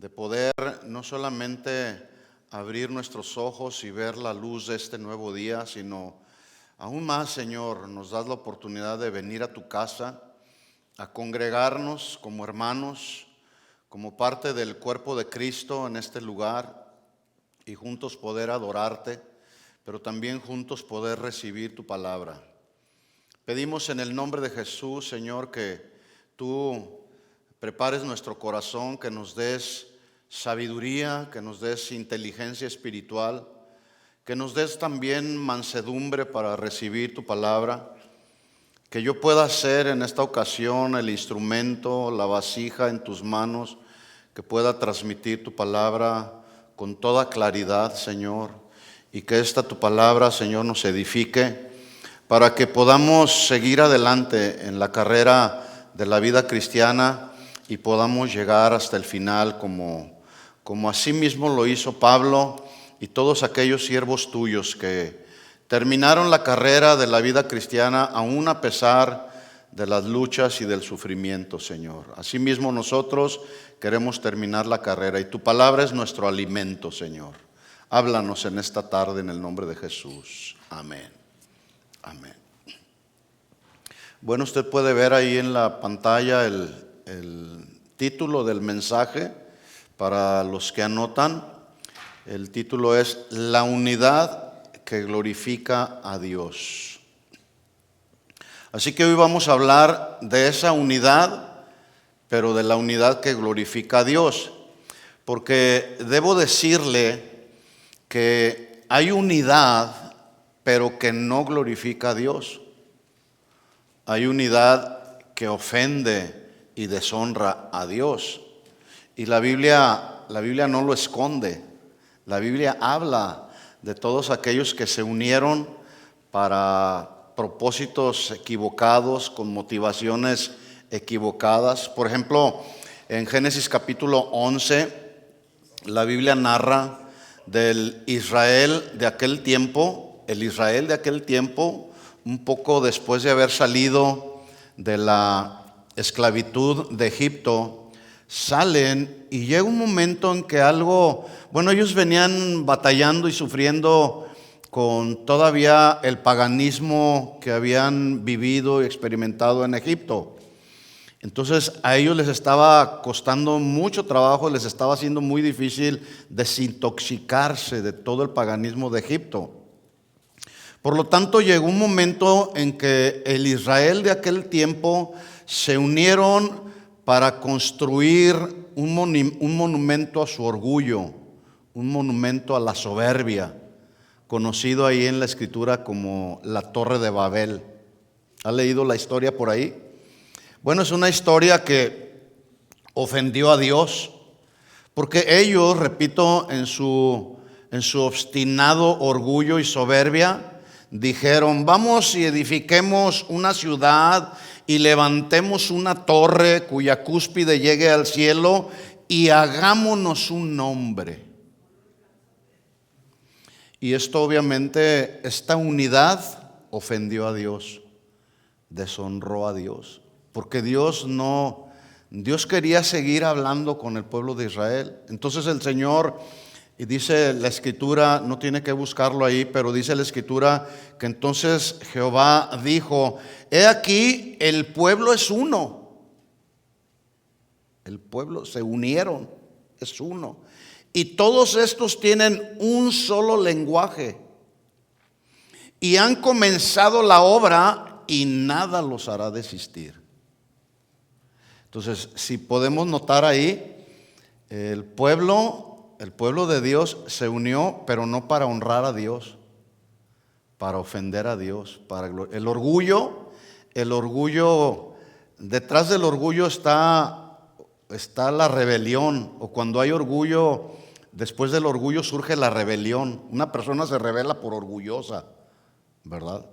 de poder no solamente abrir nuestros ojos y ver la luz de este nuevo día, sino aún más, Señor, nos das la oportunidad de venir a tu casa, a congregarnos como hermanos, como parte del cuerpo de Cristo en este lugar y juntos poder adorarte, pero también juntos poder recibir tu palabra. Pedimos en el nombre de Jesús, Señor, que tú prepares nuestro corazón, que nos des sabiduría, que nos des inteligencia espiritual, que nos des también mansedumbre para recibir tu palabra, que yo pueda ser en esta ocasión el instrumento, la vasija en tus manos, que pueda transmitir tu palabra con toda claridad, Señor, y que esta tu palabra, Señor, nos edifique para que podamos seguir adelante en la carrera de la vida cristiana y podamos llegar hasta el final como así mismo lo hizo Pablo y todos aquellos siervos tuyos que terminaron la carrera de la vida cristiana aún a pesar de las luchas y del sufrimiento, Señor. Asimismo nosotros queremos terminar la carrera y tu palabra es nuestro alimento, Señor. Háblanos en esta tarde en el nombre de Jesús. Amén. Amén. Bueno, usted puede ver ahí en la pantalla el título del mensaje para los que anotan. El título es La unidad que glorifica a Dios. Así que hoy vamos a hablar de esa unidad, pero de la unidad que glorifica a Dios. Porque debo decirle que hay unidad, pero que no glorifica a Dios. Hay unidad que ofende y deshonra a Dios. Y la Biblia no lo esconde. La Biblia habla de todos aquellos que se unieron para propósitos equivocados, con motivaciones equivocadas. Por ejemplo, en Génesis capítulo 11, la Biblia narra del Israel de aquel tiempo, un poco después de haber salido de la esclavitud de Egipto, salen y llega un momento en que ellos venían batallando y sufriendo con todavía el paganismo que habían vivido y experimentado en Egipto. Entonces a ellos les estaba costando mucho trabajo, les estaba siendo muy difícil desintoxicarse de todo el paganismo de Egipto. Por lo tanto, llegó un momento en que el Israel de aquel tiempo se unieron para construir un monumento a su orgullo, un monumento a la soberbia, conocido ahí en la Escritura como la Torre de Babel. ¿Ha leído la historia por ahí? Bueno, es una historia que ofendió a Dios, porque ellos, repito, en su obstinado orgullo y soberbia, dijeron: vamos y edifiquemos una ciudad y levantemos una torre cuya cúspide llegue al cielo y hagámonos un nombre. Y esto obviamente, esta unidad ofendió a Dios, deshonró a Dios, porque Dios quería seguir hablando con el pueblo de Israel. Entonces el Señor, y dice la Escritura, no tiene que buscarlo ahí, pero dice la Escritura que entonces Jehová dijo: he aquí, el pueblo es uno. El pueblo se unieron, es uno. Y todos estos tienen un solo lenguaje. Y han comenzado la obra y nada los hará desistir. Entonces, si podemos notar ahí, el pueblo de Dios se unió, pero no para honrar a Dios, para ofender a Dios, el orgullo, detrás del orgullo está la rebelión, o cuando hay orgullo, después del orgullo surge la rebelión. Una persona se rebela por orgullosa, ¿verdad?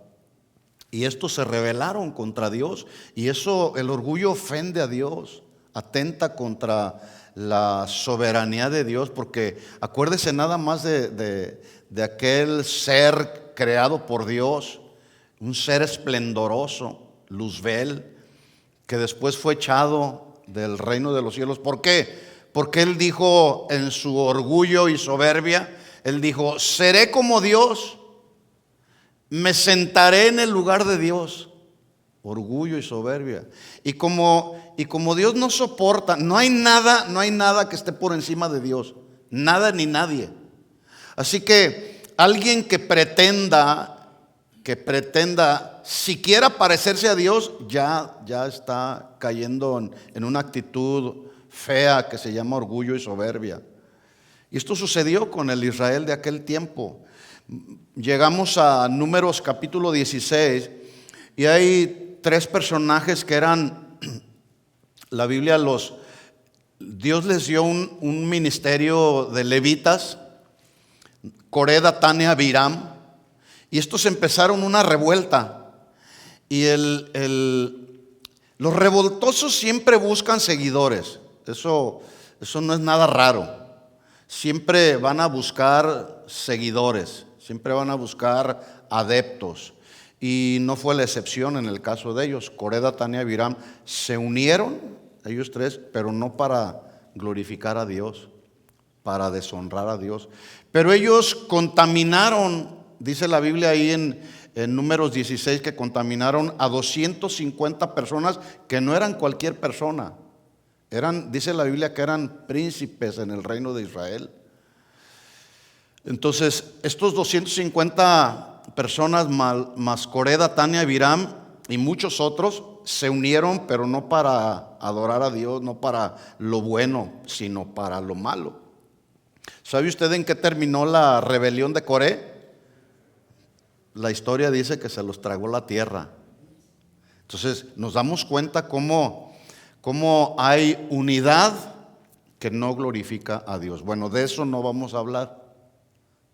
Y estos se rebelaron contra Dios, y el orgullo ofende a Dios, atenta contra la soberanía de Dios, porque acuérdese nada más de aquel ser creado por Dios, un ser esplendoroso, Luzbel, que después fue echado del reino de los cielos. ¿Por qué? porque él dijo en su orgullo y soberbia, él dijo: seré como Dios, me sentaré en el lugar de Dios. Orgullo y soberbia. Y como Dios no soporta, no hay nada que esté por encima de Dios, nada ni nadie. Así que alguien que pretenda siquiera parecerse a Dios, ya está cayendo en una actitud fea que se llama orgullo y soberbia. Y esto sucedió con el Israel de aquel tiempo. Llegamos a Números capítulo 16 y hay 3 personajes que eran, la Biblia Dios les dio un ministerio de levitas, Coré, Datán y Abiram, y estos empezaron una revuelta. Y los revoltosos siempre buscan seguidores, eso no es nada raro. Siempre van a buscar seguidores, siempre van a buscar adeptos. Y no fue la excepción en el caso de ellos. Coré, Datán y Abiram se unieron, ellos 3, pero no para glorificar a Dios, para deshonrar a Dios. Pero ellos contaminaron, dice la Biblia ahí en Números 16, que contaminaron a 250 personas que no eran cualquier persona. Dice la Biblia que eran príncipes en el reino de Israel. Entonces, estos 250 personas más Coré, Datán y Abiram y muchos otros se unieron, pero no para adorar a Dios, no para lo bueno, sino para lo malo. ¿Sabe usted en qué terminó la rebelión de Coré? La historia dice que se los tragó la tierra. Entonces nos damos cuenta cómo hay unidad que no glorifica a Dios. Bueno, de eso no vamos a hablar.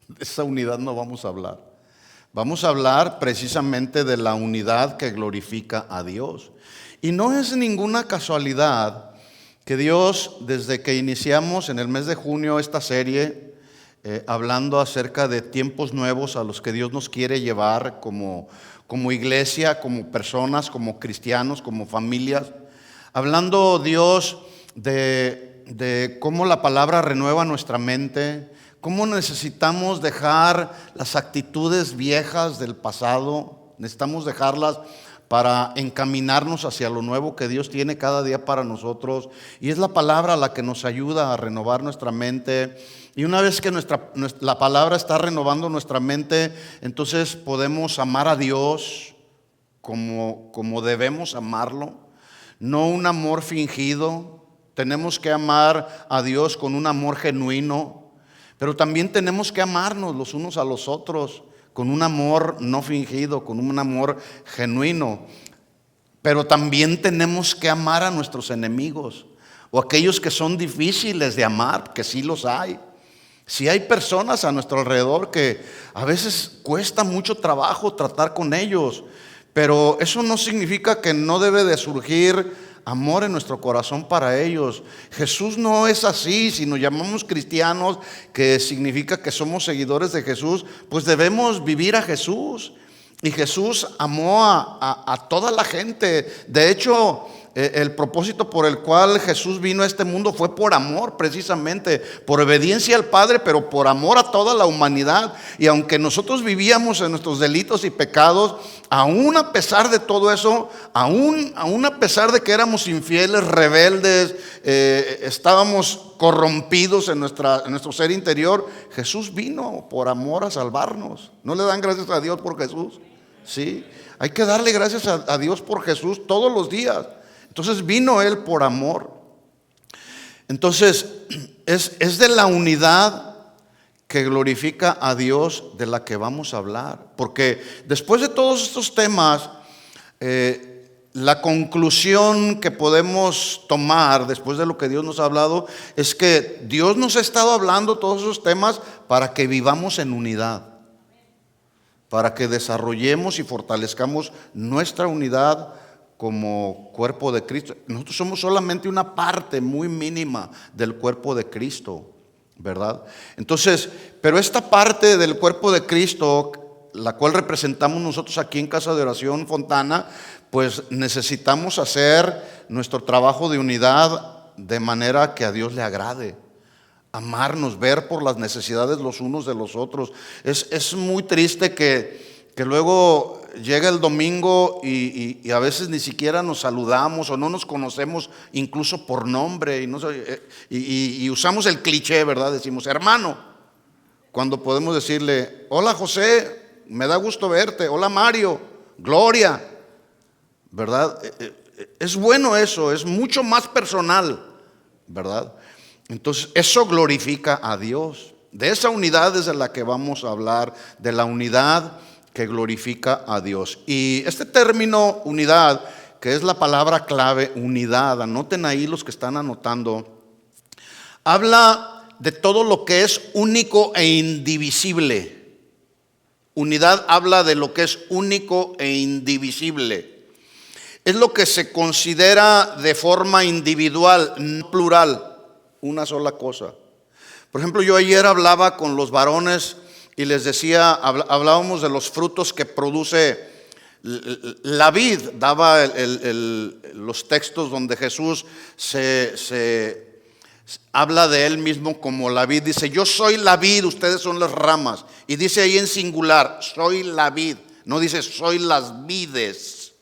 De esa unidad no vamos a hablar. Vamos a hablar precisamente de la unidad que glorifica a Dios. Y no es ninguna casualidad que Dios, desde que iniciamos en el mes de junio esta serie, hablando acerca de tiempos nuevos a los que Dios nos quiere llevar como iglesia, como personas, como cristianos, como familias, hablando Dios de cómo la palabra renueva nuestra mente, cómo necesitamos dejar las actitudes viejas del pasado, necesitamos dejarlas para encaminarnos hacia lo nuevo que Dios tiene cada día para nosotros. Y es la palabra la que nos ayuda a renovar nuestra mente. Y una vez que la palabra está renovando nuestra mente, entonces podemos amar a Dios como debemos amarlo, no un amor fingido. Tenemos que amar a Dios con un amor genuino, pero también tenemos que amarnos los unos a los otros con un amor no fingido, con un amor genuino. Pero también tenemos que amar a nuestros enemigos o aquellos que son difíciles de amar, que sí los hay. Si hay personas a nuestro alrededor que a veces cuesta mucho trabajo tratar con ellos, pero eso no significa que no debe de surgir amor en nuestro corazón para ellos. Jesús no es así. Si nos llamamos cristianos, que significa que somos seguidores de Jesús, pues debemos vivir a Jesús. Y Jesús amó a toda la gente. De hecho, el propósito por el cual Jesús vino a este mundo fue por amor, precisamente, por obediencia al Padre, pero por amor a toda la humanidad. Y aunque nosotros vivíamos en nuestros delitos y pecados, aún a pesar de todo eso, aún a pesar de que éramos infieles, rebeldes, estábamos corrompidos en nuestro ser interior, Jesús vino por amor a salvarnos. ¿No le dan gracias a Dios por Jesús? Sí, hay que darle gracias a Dios por Jesús todos los días. Entonces vino Él por amor. Entonces es de la unidad que glorifica a Dios de la que vamos a hablar. Porque después de todos estos temas, la conclusión que podemos tomar después de lo que Dios nos ha hablado es que Dios nos ha estado hablando todos esos temas para que vivamos en unidad, para que desarrollemos y fortalezcamos nuestra unidad como cuerpo de Cristo. Nosotros somos solamente una parte muy mínima del cuerpo de Cristo, ¿verdad? Entonces, pero esta parte del cuerpo de Cristo, la cual representamos nosotros aquí en Casa de Oración Fontana, pues necesitamos hacer nuestro trabajo de unidad de manera que a Dios le agrade. Amarnos, ver por las necesidades los unos de los otros. Es muy triste que luego llega el domingo y a veces ni siquiera nos saludamos o no nos conocemos incluso por nombre y usamos el cliché, ¿verdad? Decimos hermano, cuando podemos decirle hola José, me da gusto verte, hola Mario, Gloria, ¿verdad? Es bueno eso, es mucho más personal, ¿verdad? Entonces eso glorifica a Dios. De esa unidad es de la que vamos a hablar, de la unidad que glorifica a Dios. Y este término unidad, que es la palabra clave, unidad, anoten ahí los que están anotando, habla de todo lo que es único e indivisible. Unidad habla de lo que es único e indivisible. Es lo que se considera de forma individual, no plural, una sola cosa. Por ejemplo, yo ayer hablaba con los varones y les decía, hablábamos de los frutos que produce la vid. Daba los textos donde Jesús se habla de él mismo como la vid. Dice, yo soy la vid, ustedes son las ramas. Y dice ahí en singular, soy la vid. No dice, soy las vides.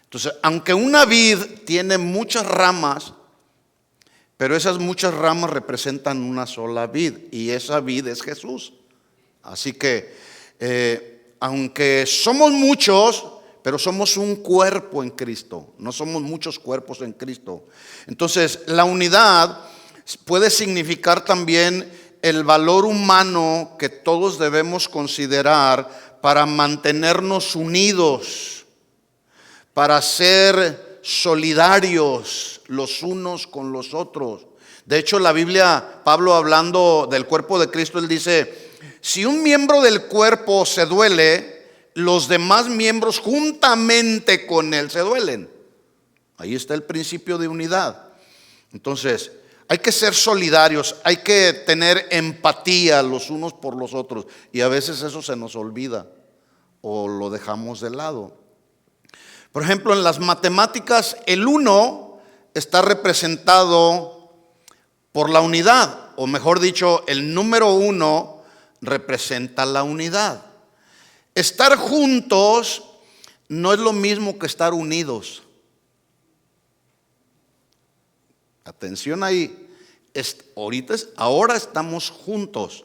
Entonces, aunque una vid tiene muchas ramas, pero esas muchas ramas representan una sola vid, y esa vid es Jesús. Así que, aunque somos muchos, pero somos un cuerpo en Cristo. No somos muchos cuerpos en Cristo. Entonces, la unidad puede significar también el valor humano que todos debemos considerar para mantenernos unidos, para ser solidarios los unos con los otros. De hecho, la Biblia, Pablo hablando del cuerpo de Cristo, él dice, si un miembro del cuerpo se duele, los demás miembros juntamente con él se duelen. Ahí está el principio de unidad. Entonces, hay que ser solidarios, hay que tener empatía los unos por los otros, y a veces eso se nos olvida o lo dejamos de lado. Por ejemplo, en las matemáticas, el 1 está representado por la unidad, o mejor dicho, el número 1 representa la unidad. Estar juntos no es lo mismo que estar unidos. Atención ahí, ahora estamos juntos,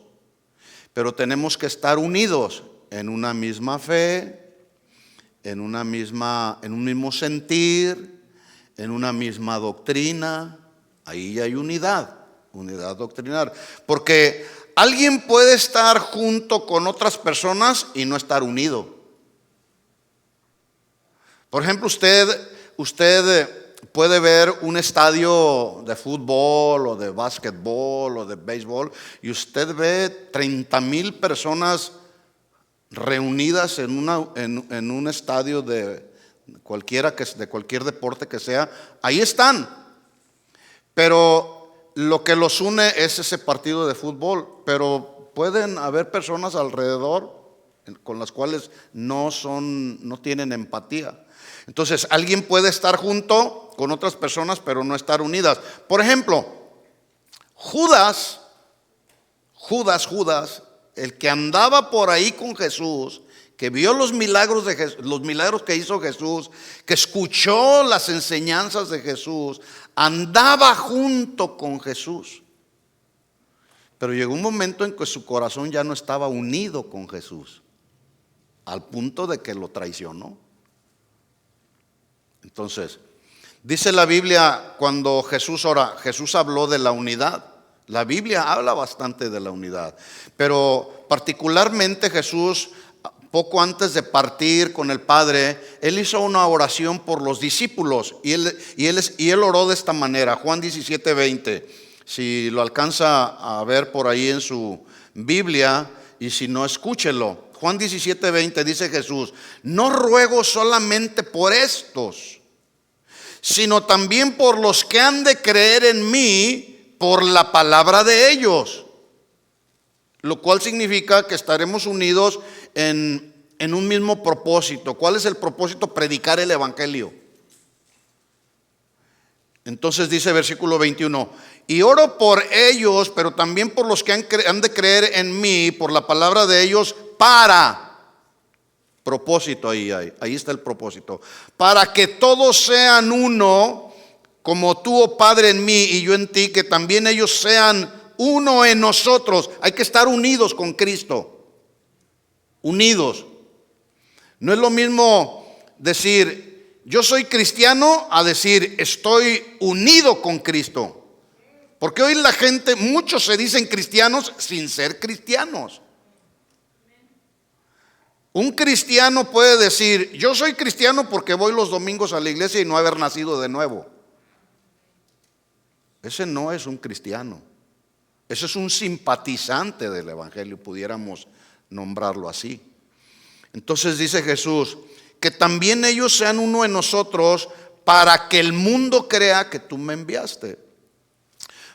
pero tenemos que estar unidos en una misma fe, en un mismo sentir, en una misma doctrina. Ahí hay unidad doctrinal. Porque alguien puede estar junto con otras personas y no estar unido. Por ejemplo, usted puede ver un estadio de fútbol o de básquetbol o de béisbol y usted ve 30,000 personas reunidas en un estadio de cualquier deporte que sea. Ahí están, pero lo que los une es ese partido de fútbol. Pero pueden haber personas alrededor con las cuales no tienen empatía. Entonces, alguien puede estar junto con otras personas pero no estar unidas. Por ejemplo, Judas, el que andaba por ahí con Jesús, que vio los milagros que hizo Jesús, que escuchó las enseñanzas de Jesús, andaba junto con Jesús. Pero llegó un momento en que su corazón ya no estaba unido con Jesús, al punto de que lo traicionó. Entonces, dice la Biblia, cuando Jesús habló de la unidad. La Biblia habla bastante de la unidad, pero particularmente Jesús, poco antes de partir con el Padre, él hizo una oración por los discípulos y él oró de esta manera. Juan 17:20, si lo alcanza a ver por ahí en su Biblia, y si no, escúchelo. Juan 17:20 dice Jesús, no ruego solamente por estos, sino también por los que han de creer en mí por la palabra de ellos. Lo cual significa que estaremos unidos en un mismo propósito. ¿Cuál es el propósito? Predicar el evangelio. Entonces dice versículo 21, y oro por ellos, pero también por los que han de creer en mí, por la palabra de ellos, para propósito, ahí está el propósito, para que todos sean uno, como tú, oh Padre, en mí y yo en ti, que también ellos sean uno en nosotros. Hay que estar unidos con Cristo, unidos. No es lo mismo decir yo soy cristiano a decir estoy unido con Cristo. Porque hoy la gente, muchos se dicen cristianos sin ser cristianos. Un cristiano puede decir yo soy cristiano porque voy los domingos a la iglesia y no haber nacido de nuevo. Ese no es un cristiano. Ese es un simpatizante del evangelio, pudiéramos nombrarlo así. Entonces dice Jesús, que también ellos sean uno en nosotros, para que el mundo crea que tú me enviaste.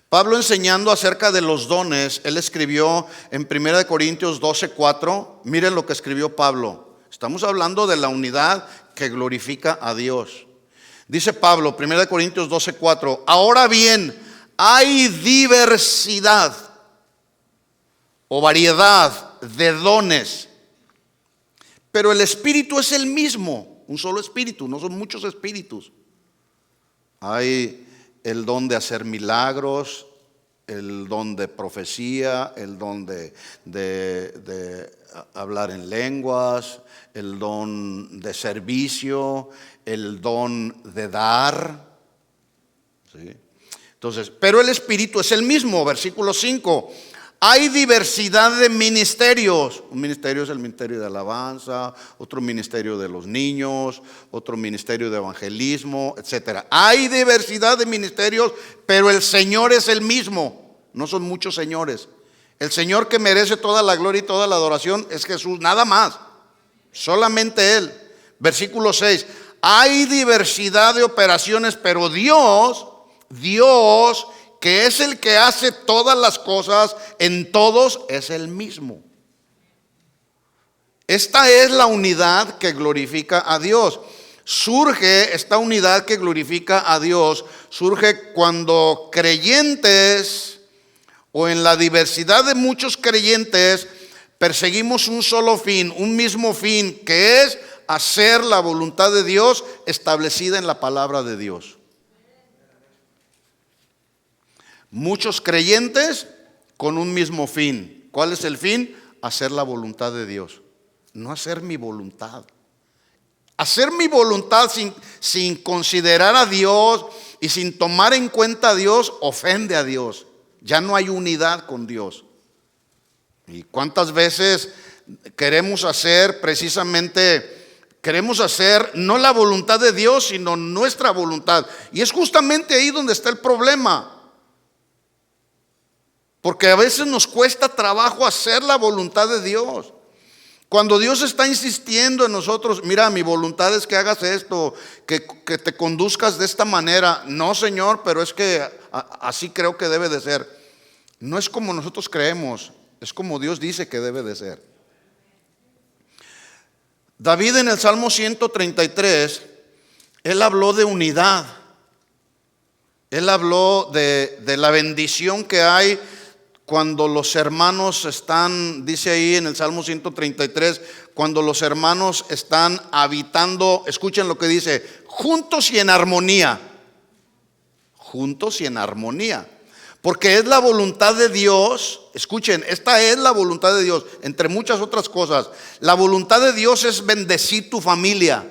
Pablo, enseñando acerca de los dones, él escribió en 1 Corintios 12:4. Miren lo que escribió Pablo. Estamos hablando de la unidad que glorifica a Dios. Dice Pablo, 1 Corintios 12:4, ahora bien, hay diversidad o variedad de dones, pero el espíritu es el mismo, un solo espíritu, no son muchos espíritus. Hay el don de hacer milagros, el don de profecía, el don de hablar en lenguas, el don de servicio, el don de dar. ¿Sí? Entonces, pero el espíritu es el mismo, versículo 5. Hay diversidad de ministerios. Un ministerio es el ministerio de alabanza, otro ministerio de los niños, otro ministerio de evangelismo, etc. Hay diversidad de ministerios, pero el Señor es el mismo. No son muchos señores. El Señor que merece toda la gloria y toda la adoración es Jesús, nada más. Solamente Él. Versículo 6. Hay diversidad de operaciones, pero Dios, que es el que hace todas las cosas en todos, es el mismo. Esta es la unidad que glorifica a Dios. Esta unidad que glorifica a Dios, surge cuando creyentes, o en la diversidad de muchos creyentes, perseguimos un solo fin, un mismo fin, que es hacer la voluntad de Dios establecida en la palabra de Dios. Muchos creyentes con un mismo fin. ¿Cuál es el fin? Hacer la voluntad de Dios. No hacer mi voluntad. Hacer mi voluntad sin considerar a Dios y sin tomar en cuenta a Dios, ofende a Dios. Ya no hay unidad con Dios. ¿Y cuántas veces queremos hacer no la voluntad de Dios, sino nuestra voluntad? Y es justamente ahí donde está el problema. Porque a veces nos cuesta trabajo hacer la voluntad de Dios. Cuando Dios está insistiendo en nosotros, mira, mi voluntad es que hagas esto, que te conduzcas de esta manera. No, Señor, pero es que así creo que debe de ser. No es como nosotros creemos, es como Dios dice que debe de ser. David en el Salmo 133, él habló de unidad. Él habló de la bendición que hay cuando los hermanos están, dice ahí en el Salmo 133, cuando los hermanos están habitando, escuchen lo que dice, juntos y en armonía. Juntos y en armonía. Porque es la voluntad de Dios, escuchen, esta es la voluntad de Dios, entre muchas otras cosas. La voluntad de Dios es bendecir tu familia,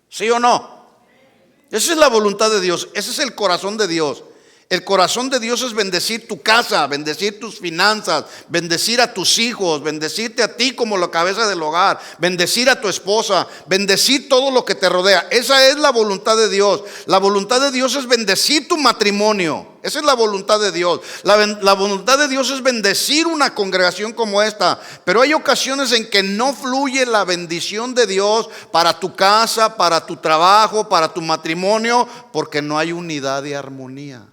¿sí o no? Esa es la voluntad de Dios, ese es el corazón de Dios. El corazón de Dios es bendecir tu casa, bendecir tus finanzas, bendecir a tus hijos, bendecirte a ti como la cabeza del hogar, bendecir a tu esposa, bendecir todo lo que te rodea. Esa es la voluntad de Dios. La voluntad de Dios es bendecir tu matrimonio. Esa es la voluntad de Dios. La voluntad de Dios es bendecir una congregación como esta. Pero hay ocasiones en que no fluye la bendición de Dios para tu casa, para tu trabajo, para tu matrimonio, porque no hay unidad y armonía.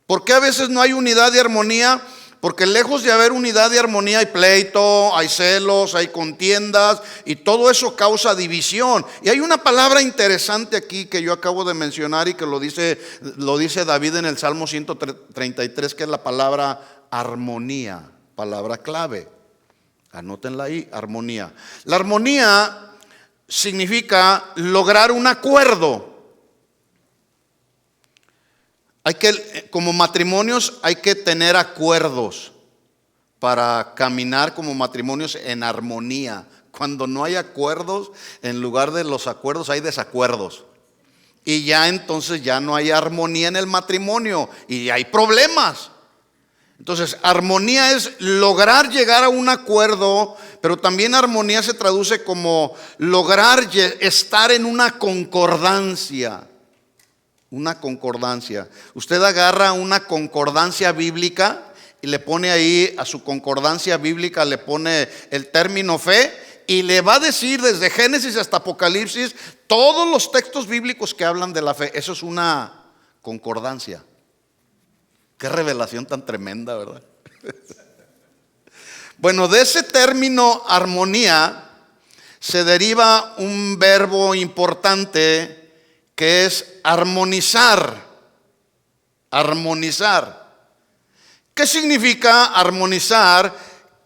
¿Por qué a veces no hay unidad y armonía? Porque lejos de haber unidad y armonía hay pleito, hay celos, hay contiendas y todo eso causa división. Y hay una palabra interesante aquí que yo acabo de mencionar y que lo dice David en el Salmo 133, que es la palabra armonía, palabra clave. Anótenla ahí, armonía. La armonía significa lograr un acuerdo. Como matrimonios hay que tener acuerdos para caminar como matrimonios en armonía. Cuando no hay acuerdos, en lugar de los acuerdos hay desacuerdos. Y ya entonces ya no hay armonía en el matrimonio y hay problemas. Entonces, armonía es lograr llegar a un acuerdo, pero también armonía se traduce como lograr estar en una concordancia. Una concordancia. Usted agarra una concordancia bíblica y le pone ahí a su concordancia bíblica, le pone el término fe y le va a decir desde Génesis hasta Apocalipsis todos los textos bíblicos que hablan de la fe. Eso es una concordancia. Qué revelación tan tremenda, ¿verdad? Bueno, de ese término armonía se deriva un verbo importante que es armonizar. Armonizar. ¿Qué significa armonizar?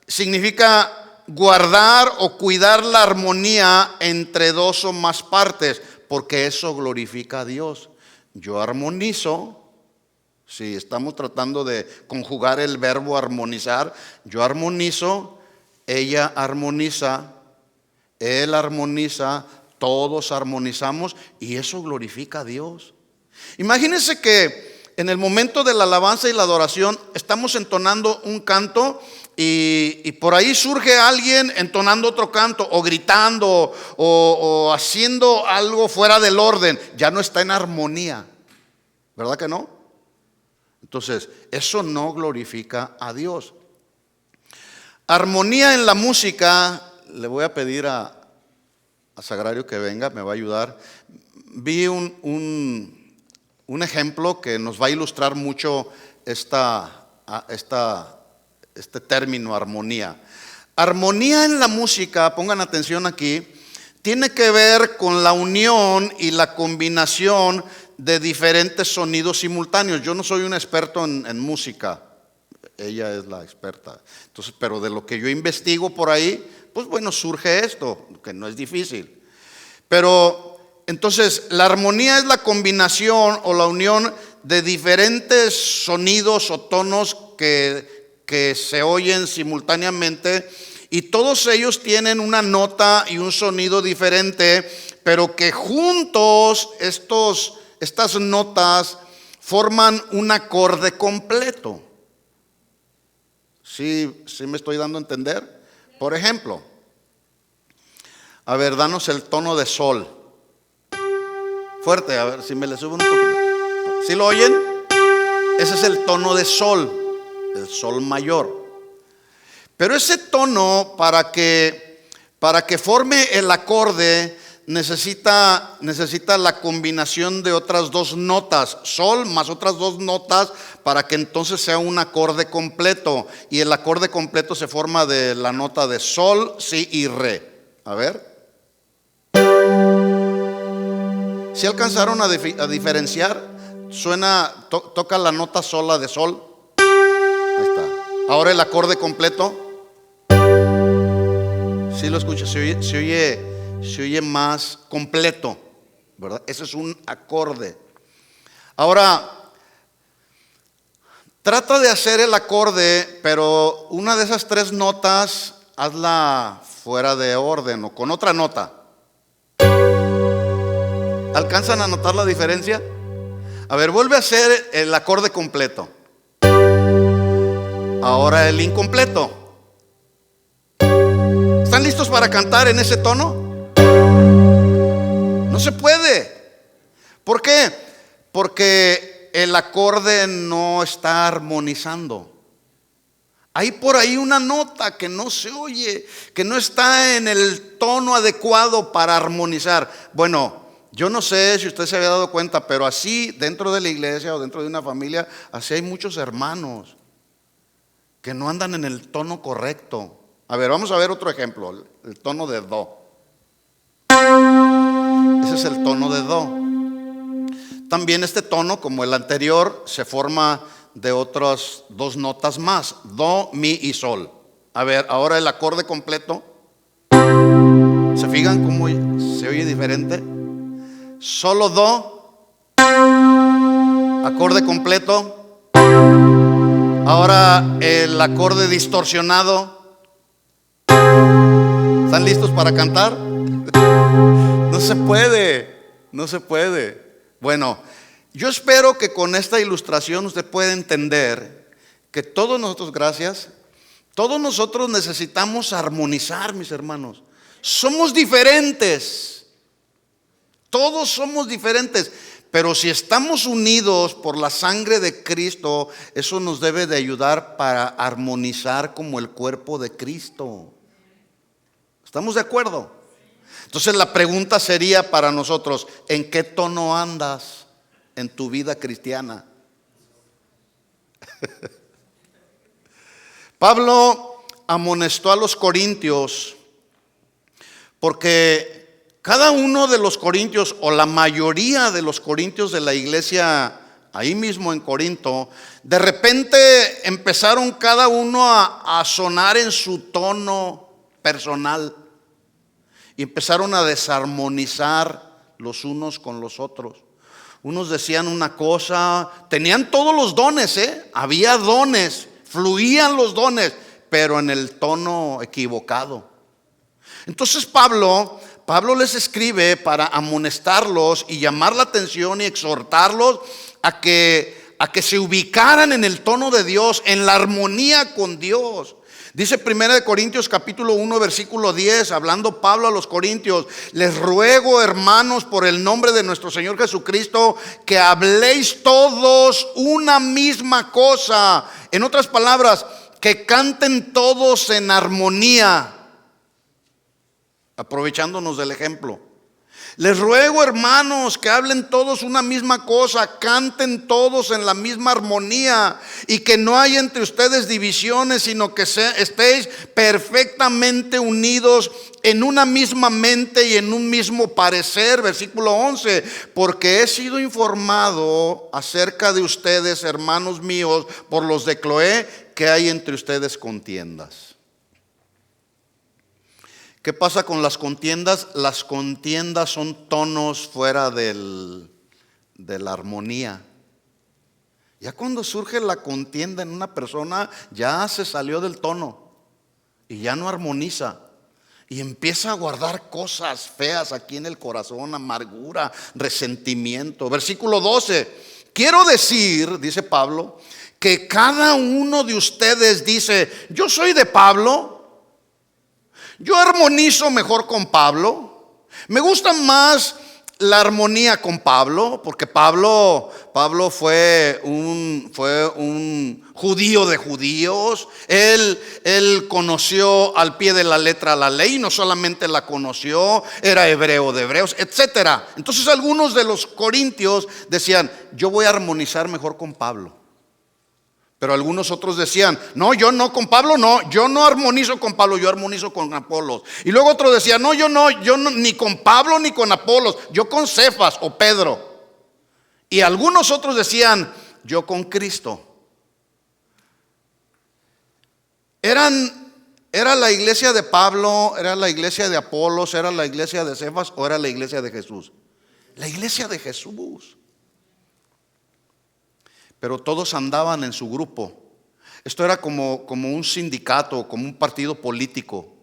Significa guardar o cuidar la armonía entre dos o más partes, porque eso glorifica a Dios. Yo armonizo. Si estamos tratando de conjugar el verbo armonizar, yo armonizo, ella armoniza, él armoniza, todos armonizamos y eso glorifica a Dios. Imagínense que en el momento de la alabanza y la adoración estamos entonando un canto y por ahí surge alguien entonando otro canto o gritando o haciendo algo fuera del orden. Ya no está en armonía, ¿verdad que no? Entonces, eso no glorifica a Dios. Armonía en la música, le voy a pedir a Sagrario que venga, me va a ayudar. Vi un ejemplo que nos va a ilustrar mucho este término armonía. Armonía en la música, pongan atención aquí, tiene que ver con la unión y la combinación de diferentes sonidos simultáneos. Yo no soy un experto en música, ella es la experta. Entonces, pero de lo que yo investigo por ahí, pues bueno, surge esto, que no es difícil. Pero entonces la armonía es la combinación o la unión de diferentes sonidos o tonos que se oyen simultáneamente y todos ellos tienen una nota y un sonido diferente, pero que juntos estas notas forman un acorde completo. ¿Sí me estoy dando a entender? Por ejemplo, a ver, danos el tono de sol. Fuerte, a ver si me le subo un poquito. ¿Sí lo oyen? Ese es el tono de sol, el sol mayor. Pero ese tono para que forme el acorde necesita la combinación de otras dos notas, sol más otras dos notas, para que entonces sea un acorde completo. Y el acorde completo se forma de la nota de sol, si y re. A ver. ¿Sí alcanzaron a diferenciar? Toca la nota sola de sol. Ahí está. Ahora el acorde completo. ¿Sí lo escucha? Se oye más completo, ¿verdad? Ese es un acorde. Ahora, trata de hacer el acorde, pero una de esas tres notas, hazla fuera de orden o con otra nota. ¿Alcanzan a notar la diferencia? A ver, vuelve a hacer el acorde completo. Ahora el incompleto. ¿Están listos para cantar en ese tono? No se puede. ¿Por qué? Porque el acorde no está armonizando. Hay por ahí una nota que no se oye, que no está en el tono adecuado para armonizar. Bueno, yo no sé si usted se había dado cuenta, pero así dentro de la iglesia o dentro de una familia, así hay muchos hermanos que no andan en el tono correcto. A ver, vamos a ver otro ejemplo, el tono de do. Ese es el tono de do. También este tono, como el anterior, se forma de otras dos notas más, do, mi y sol. A ver, ahora el acorde completo. ¿Se fijan cómo se oye diferente? Solo do, acorde completo. Ahora el acorde distorsionado. ¿Están listos para cantar? No se puede, no se puede. Bueno, yo espero que con esta ilustración usted pueda entender que todos nosotros, gracias, todos nosotros necesitamos armonizar, mis hermanos. Somos diferentes, todos somos diferentes, pero si estamos unidos por la sangre de Cristo, eso nos debe de ayudar para armonizar como el cuerpo de Cristo. ¿Estamos de acuerdo? Entonces la pregunta sería para nosotros: ¿en qué tono andas en tu vida cristiana? Pablo amonestó a los corintios porque cada uno de los corintios, o la mayoría de los corintios de la iglesia ahí mismo en Corinto, de repente empezaron cada uno a sonar en su tono personal y empezaron a desarmonizar los unos con los otros. Unos decían una cosa, tenían todos los dones, había dones, fluían los dones, pero en el tono equivocado. Entonces Pablo les escribe para amonestarlos y llamar la atención y exhortarlos a que se ubicaran en el tono de Dios, en la armonía con Dios. Dice 1 Corintios capítulo 1 versículo 10, hablando Pablo a los corintios: les ruego, hermanos, por el nombre de nuestro Señor Jesucristo, que habléis todos una misma cosa. En otras palabras, que canten todos en armonía, aprovechándonos del ejemplo. Les ruego, hermanos, que hablen todos una misma cosa, canten todos en la misma armonía, y que no haya entre ustedes divisiones, sino que estéis perfectamente unidos en una misma mente y en un mismo parecer. Versículo 11: porque he sido informado acerca de ustedes, hermanos míos, por los de Cloé, que hay entre ustedes contiendas. ¿Qué pasa con las contiendas? Las contiendas son tonos fuera de la armonía. Ya cuando surge la contienda en una persona, ya se salió del tono y ya no armoniza. Y empieza a guardar cosas feas aquí en el corazón, amargura, resentimiento. Versículo 12: quiero decir, dice Pablo, que cada uno de ustedes dice: yo soy de Pablo, yo armonizo mejor con Pablo, me gusta más la armonía con Pablo, porque Pablo fue un judío de judíos. Él conoció al pie de la letra la ley, no solamente la conoció, era hebreo de hebreos, etcétera. Entonces algunos de los corintios decían: yo voy a armonizar mejor con Pablo. Pero algunos otros decían: no, yo no, con Pablo no, yo no armonizo con Pablo, yo armonizo con Apolos. Y luego otros decían: no, yo no, ni con Pablo ni con Apolos, yo con Cefas o Pedro. Y algunos otros decían: yo con Cristo. ¿Era la iglesia de Pablo, era la iglesia de Apolos, era la iglesia de Cefas o era la iglesia de Jesús? La iglesia de Jesús. Pero todos andaban en su grupo. Esto era como un sindicato, como un partido político.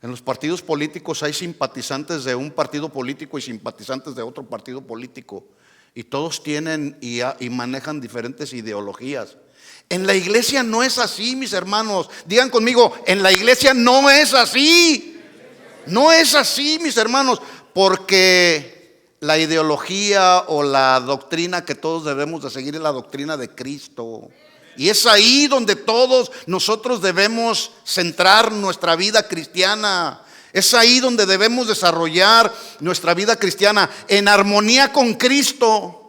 En los partidos políticos hay simpatizantes de un partido político y simpatizantes de otro partido político. Y todos tienen y manejan diferentes ideologías. En la iglesia no es así, mis hermanos. Digan conmigo: en la iglesia no es así. No es así, mis hermanos, porque la ideología o la doctrina que todos debemos de seguir es la doctrina de Cristo. Y es ahí donde todos nosotros debemos centrar nuestra vida cristiana. Es ahí donde debemos desarrollar nuestra vida cristiana, en armonía con Cristo.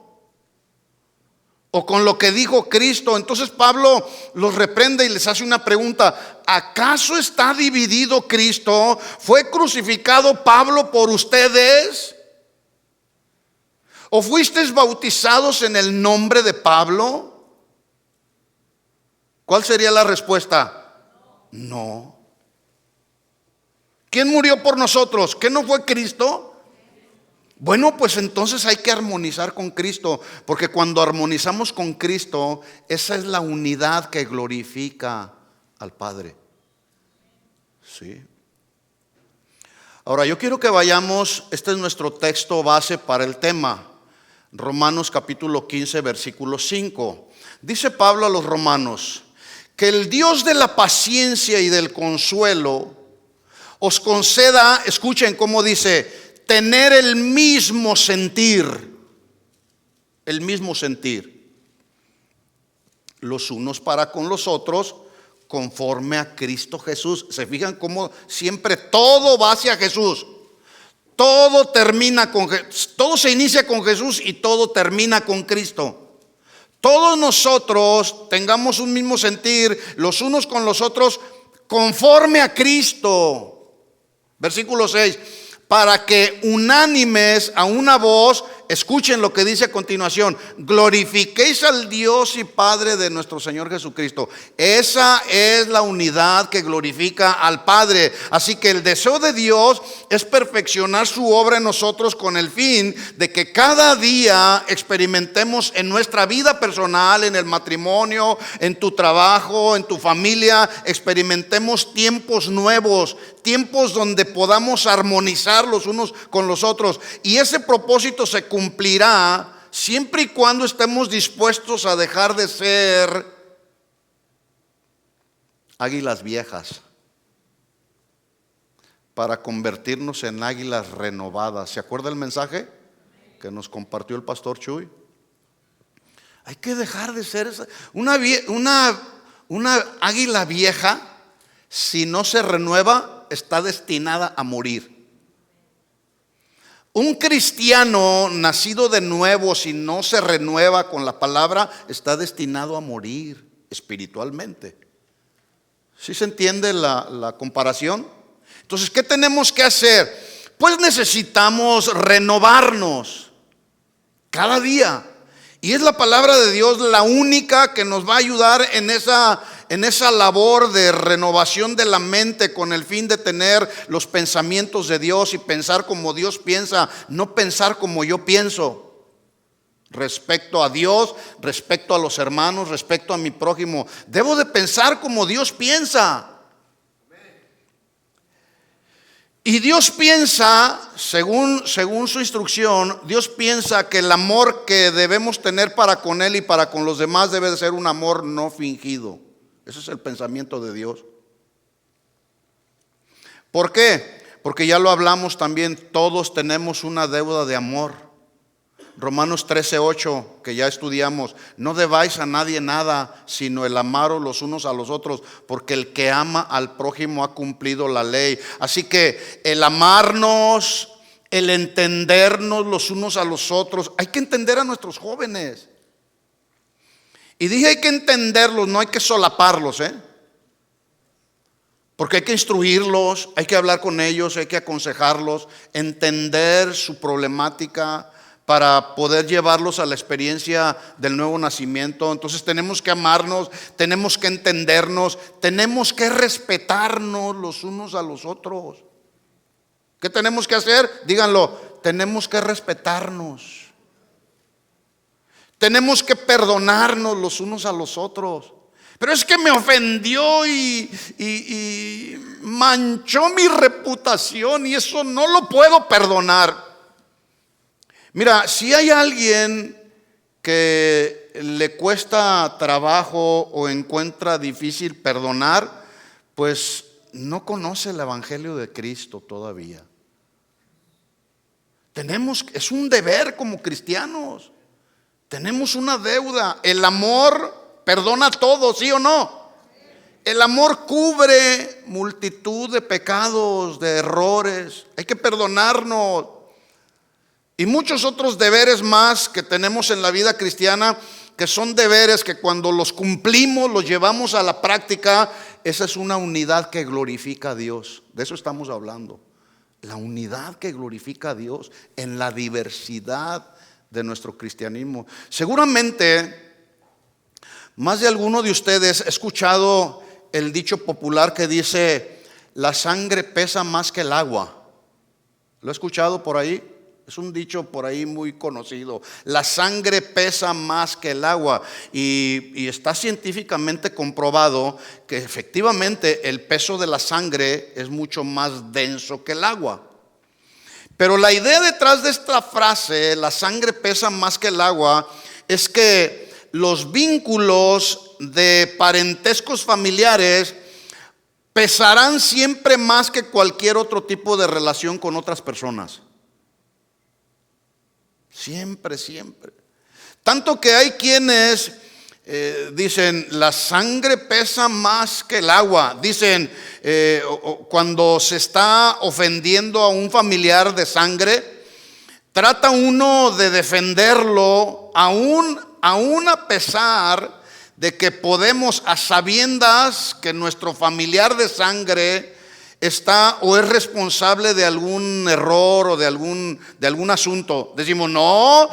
o con lo que dijo Cristo. Entonces Pablo los reprende y les hace una pregunta: ¿acaso está dividido Cristo? ¿Fue crucificado Pablo por ustedes? ¿O fuisteis bautizados en el nombre de Pablo? ¿Cuál sería la respuesta? No. ¿Quién murió por nosotros? ¿Qué no fue Cristo? Bueno, pues entonces hay que armonizar con Cristo, porque cuando armonizamos con Cristo, esa es la unidad que glorifica al Padre. Sí. Ahora yo quiero que vayamos, este es nuestro texto base para el tema, Romanos capítulo 15, versículo 5. Dice Pablo a los romanos: que el Dios de la paciencia y del consuelo os conceda, escuchen cómo dice, tener el mismo sentir, los unos para con los otros, conforme a Cristo Jesús. ¿Se fijan cómo siempre todo va hacia Jesús? Todo termina con todo se inicia con Jesús y todo termina con Cristo. Todos nosotros tengamos un mismo sentir los unos con los otros, conforme a Cristo. Versículo 6: para que unánimes a una voz, escuchen lo que dice a continuación, glorifiquéis al Dios y Padre de nuestro Señor Jesucristo. Esa es la unidad que glorifica al Padre. Así que el deseo de Dios es perfeccionar su obra en nosotros, con el fin de que cada día experimentemos en nuestra vida personal, en el matrimonio, en tu trabajo, en tu familia, experimentemos tiempos nuevos, tiempos donde podamos armonizar los unos con los otros. Y ese propósito se cumplirá siempre y cuando estemos dispuestos a dejar de ser águilas viejas para convertirnos en águilas renovadas. ¿Se acuerda el mensaje que nos compartió el pastor Chuy? Hay que dejar de ser una águila vieja. Si no se renueva, está destinada a morir. Un cristiano nacido de nuevo, si no se renueva con la palabra, está destinado a morir espiritualmente. ¿Sí se entiende la comparación? Entonces, ¿qué tenemos que hacer? Pues necesitamos renovarnos cada día. Y es la palabra de Dios la única que nos va a ayudar en esa labor de renovación de la mente, con el fin de tener los pensamientos de Dios y pensar como Dios piensa, no pensar como yo pienso. Respecto a Dios, respecto a los hermanos, respecto a mi prójimo, debo de pensar como Dios piensa. Y Dios piensa, según su instrucción, Dios piensa que el amor que debemos tener para con Él y para con los demás debe de ser un amor no fingido. Ese es el pensamiento de Dios. ¿Por qué? Porque ya lo hablamos también, todos tenemos una deuda de amor. Romanos 13:8, que ya estudiamos: no debáis a nadie nada, sino el amaros los unos a los otros, porque el que ama al prójimo ha cumplido la ley. Así que el amarnos, el entendernos los unos a los otros, hay que entender a nuestros jóvenes. Y dije hay que entenderlos, no hay que solaparlos, porque hay que instruirlos, hay que hablar con ellos, hay que aconsejarlos, entender su problemática, para poder llevarlos a la experiencia del nuevo nacimiento. Entonces tenemos que amarnos, tenemos que entendernos, tenemos que respetarnos los unos a los otros. ¿Qué tenemos que hacer? Díganlo, tenemos que respetarnos. Tenemos que perdonarnos los unos a los otros. Pero es que me ofendió y manchó mi reputación, y eso no lo puedo perdonar. Mira, si hay alguien que le cuesta trabajo o encuentra difícil perdonar, pues no conoce el Evangelio de Cristo todavía. Es un deber como cristianos. Tenemos una deuda. El amor perdona todo, ¿sí o no? El amor cubre multitud de pecados, de errores. Hay que perdonarnos. Y muchos otros deberes más que tenemos en la vida cristiana, que son deberes que cuando los cumplimos, los llevamos a la práctica. Esa es una unidad que glorifica a Dios. De eso estamos hablando. La unidad que glorifica a Dios en la diversidad de nuestro cristianismo. Seguramente más de alguno de ustedes ha escuchado el dicho popular que dice: la sangre pesa más que el agua. ¿Lo he escuchado por ahí? Es un dicho por ahí muy conocido. La sangre pesa más que el agua. Y está científicamente comprobado que efectivamente el peso de la sangre es mucho más denso que el agua. Pero la idea detrás de esta frase, la sangre pesa más que el agua, es que los vínculos de parentescos familiares pesarán siempre más que cualquier otro tipo de relación con otras personas. Siempre, siempre. Tanto que hay quienes dicen: la sangre pesa más que el agua. Dicen, cuando se está ofendiendo a un familiar de sangre, trata uno de defenderlo, aún a pesar de que podemos, a sabiendas que nuestro familiar de sangre está o es responsable de algún error o de algún asunto. Decimos: no,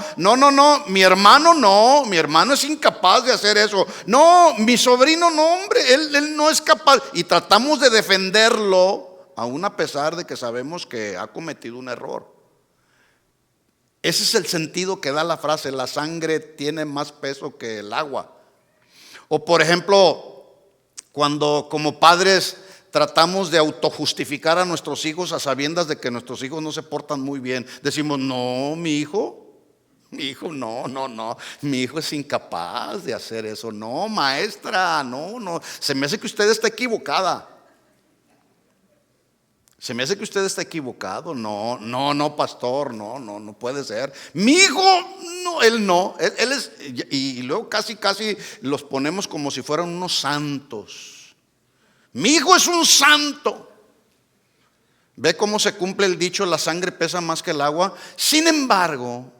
mi hermano es incapaz de hacer eso. No, mi sobrino, no, hombre, él no es capaz. Y tratamos de defenderlo, aún a pesar de que sabemos que ha cometido un error. Ese es el sentido que da la frase: la sangre tiene más peso que el agua. O por ejemplo, cuando como padres tratamos de autojustificar a nuestros hijos a sabiendas de que nuestros hijos no se portan muy bien, decimos: no, mi hijo no, mi hijo es incapaz de hacer eso. No, maestra, no, se me hace que usted está equivocada. Se me hace que usted está equivocado. No, pastor, no puede ser. Mi hijo, no, él es, y luego casi los ponemos como si fueran unos santos. Mi hijo es un santo. ¿Ve cómo se cumple el dicho: la sangre pesa más que el agua? Sin embargo,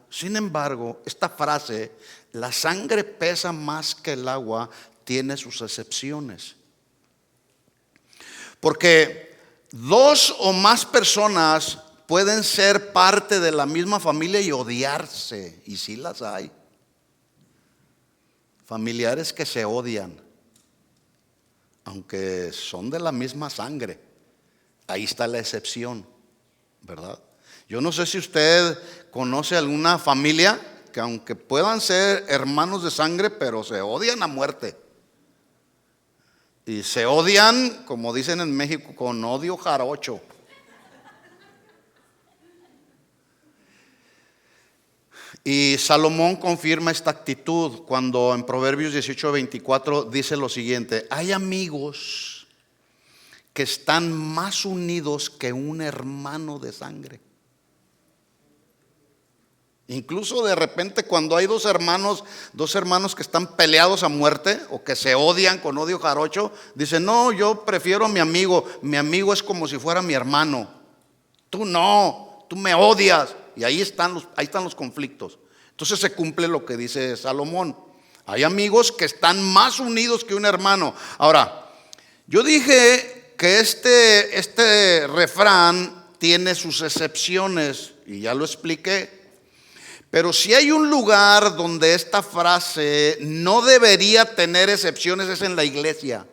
esta frase, la sangre pesa más que el agua, tiene sus excepciones. Porque dos o más personas pueden ser parte de la misma familia y odiarse. Y sí las hay. Familiares que se odian, aunque son de la misma sangre. Ahí está la excepción, ¿verdad? Yo no sé si usted conoce alguna familia que aunque puedan ser hermanos de sangre, pero se odian a muerte. Y se odian, como dicen en México, con odio jarocho. Y Salomón confirma esta actitud cuando en Proverbios 18:24 dice lo siguiente: hay amigos que están más unidos que un hermano de sangre. Incluso de repente cuando hay dos hermanos que están peleados a muerte o que se odian con odio jarocho, dicen: no, yo prefiero a mi amigo es como si fuera mi hermano. Tú no, tú me odias. Y ahí están los conflictos. Entonces se cumple lo que dice Salomón: hay amigos que están más unidos que un hermano. Ahora, yo dije que este refrán tiene sus excepciones y ya lo expliqué. Pero si hay un lugar donde esta frase no debería tener excepciones, es en la iglesia.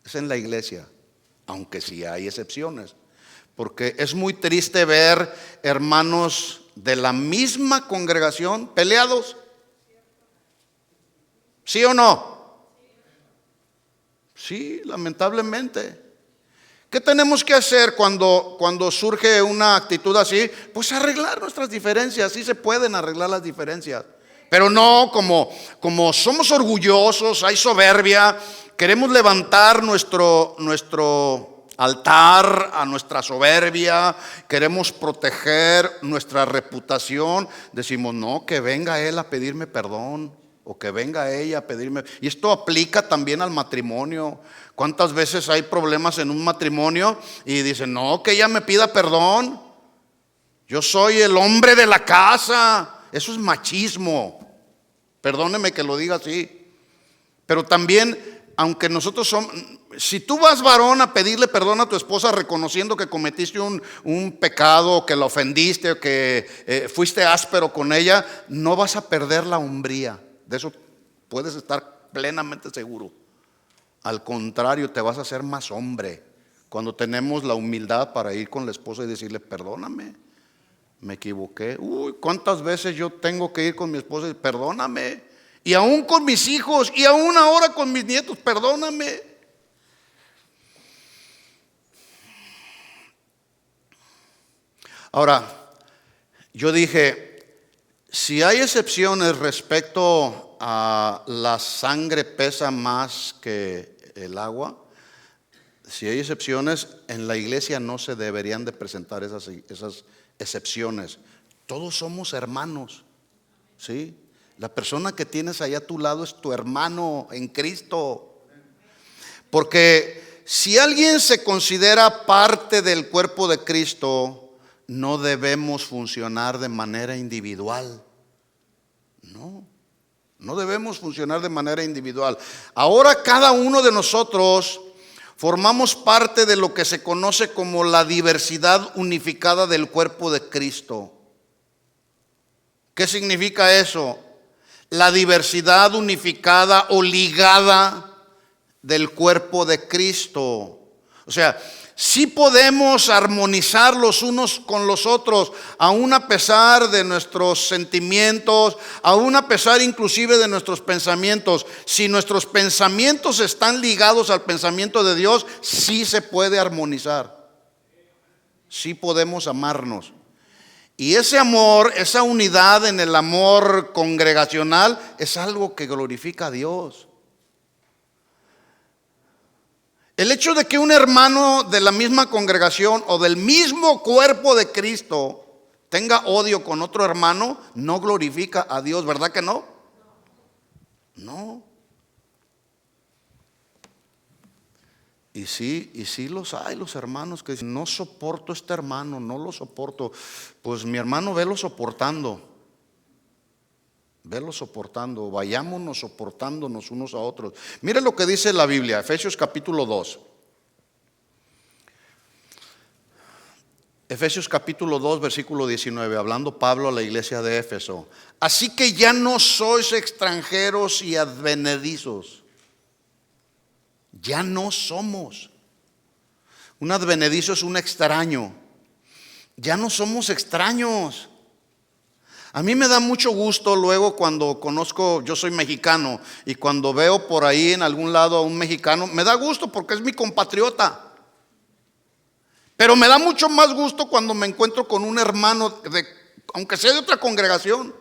Es en la iglesia, aunque sí hay excepciones. Porque es muy triste ver hermanos de la misma congregación peleados. ¿Sí o no? Sí, lamentablemente. ¿Qué tenemos que hacer cuando surge una actitud así? Pues arreglar nuestras diferencias. Sí se pueden arreglar las diferencias. Pero no como somos orgullosos, hay soberbia, queremos levantar nuestro altar a nuestra soberbia, queremos proteger nuestra reputación. Decimos: no, que venga él a pedirme perdón, o que venga ella a pedirme. Y esto aplica también al matrimonio. ¿Cuántas veces hay problemas en un matrimonio y dicen: no, que ella me pida perdón, yo soy el hombre de la casa? Eso es machismo. Perdóneme que lo diga así. Pero también, aunque nosotros somos, si tú vas varón a pedirle perdón a tu esposa reconociendo que cometiste un pecado, que la ofendiste, o que fuiste áspero con ella, no vas a perder la hombría. De eso puedes estar plenamente seguro. Al contrario, te vas a hacer más hombre cuando tenemos la humildad para ir con la esposa y decirle: perdóname, me equivoqué. Uy, ¿cuántas veces yo tengo que ir con mi esposa y decir: perdóname? Y aún con mis hijos, y aún ahora con mis nietos: perdóname. Ahora, yo dije, si hay excepciones respecto a la sangre pesa más que el agua, si hay excepciones, en la iglesia no se deberían de presentar esas excepciones. Todos somos hermanos, ¿sí? La persona que tienes allá a tu lado es tu hermano en Cristo. Porque si alguien se considera parte del cuerpo de Cristo, no debemos funcionar de manera individual. No debemos funcionar de manera individual. Ahora cada uno de nosotros formamos parte de lo que se conoce como la diversidad unificada del cuerpo de Cristo. ¿Qué significa eso? La diversidad unificada o ligada del cuerpo de Cristo. O sea, sí podemos armonizar los unos con los otros, aun a pesar de nuestros sentimientos, aun a pesar inclusive de nuestros pensamientos. Si nuestros pensamientos están ligados al pensamiento de Dios, sí se puede armonizar. Sí podemos amarnos. Y ese amor, esa unidad en el amor congregacional es algo que glorifica a Dios. El hecho de que un hermano de la misma congregación o del mismo cuerpo de Cristo tenga odio con otro hermano no glorifica a Dios, ¿verdad que no? No. Y sí los hay, los hermanos que dicen: no soporto a este hermano, no lo soporto. Pues mi hermano, velo soportando. Velo soportando, vayámonos soportándonos unos a otros. Mire lo que dice la Biblia, Efesios capítulo 2. Efesios capítulo 2, versículo 19, hablando Pablo a la iglesia de Éfeso. Así que ya no sois extranjeros y advenedizos. Ya no somos. Un advenedizo es un extraño. Ya no somos extraños. A mí me da mucho gusto luego cuando conozco, yo soy mexicano, y cuando veo por ahí en algún lado a un mexicano, me da gusto porque es mi compatriota. Pero me da mucho más gusto cuando me encuentro con un hermano, aunque sea de otra congregación.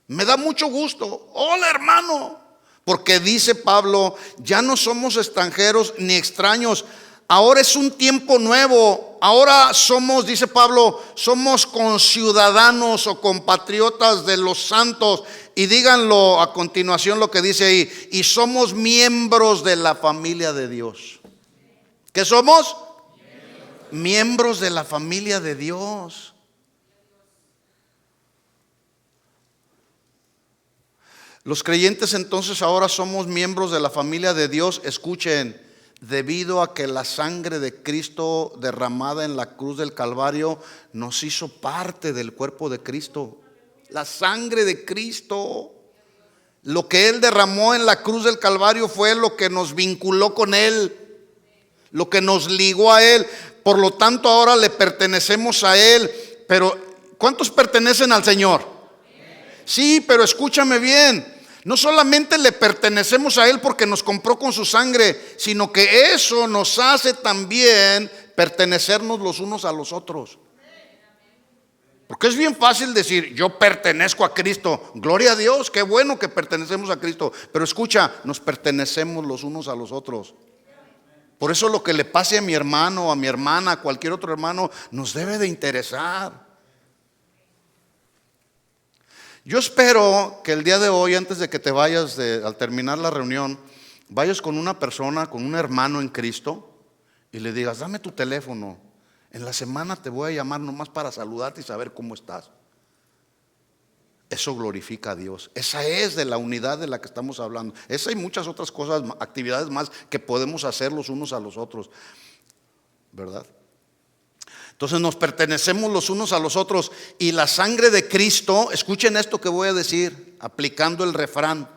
Me da mucho gusto. Hola, hermano. Porque dice Pablo: ya no somos extranjeros ni extraños. Ahora es un tiempo nuevo. Ahora somos, dice Pablo, somos conciudadanos o compatriotas de los santos. Y díganlo a continuación lo que dice ahí: y somos miembros de la familia de Dios. ¿Qué somos? Miembros de la familia de Dios. Los creyentes entonces ahora somos miembros de la familia de Dios. Escuchen, debido a que la sangre de Cristo derramada en la cruz del Calvario nos hizo parte del cuerpo de Cristo. La sangre de Cristo, lo que Él derramó en la cruz del Calvario fue lo que nos vinculó con Él, lo que nos ligó a Él. Por lo tanto, ahora le pertenecemos a Él. Pero ¿cuántos pertenecen al Señor? Sí, pero escúchame bien. No solamente le pertenecemos a Él porque nos compró con su sangre, sino que eso nos hace también pertenecernos los unos a los otros. Porque es bien fácil decir: yo pertenezco a Cristo. Gloria a Dios, qué bueno que pertenecemos a Cristo. Pero escucha, nos pertenecemos los unos a los otros. Por eso lo que le pase a mi hermano, a mi hermana, a cualquier otro hermano, nos debe de interesar. Yo espero que el día de hoy, antes de que te vayas, al terminar la reunión, vayas con una persona, con un hermano en Cristo, y le digas: dame tu teléfono. En la semana te voy a llamar nomás para saludarte y saber cómo estás. Eso glorifica a Dios. Esa es de la unidad de la que estamos hablando. Esa y muchas otras cosas, actividades más que podemos hacer los unos a los otros, ¿verdad? Entonces nos pertenecemos los unos a los otros. Y la sangre de Cristo, escuchen esto que voy a decir, aplicando el refrán: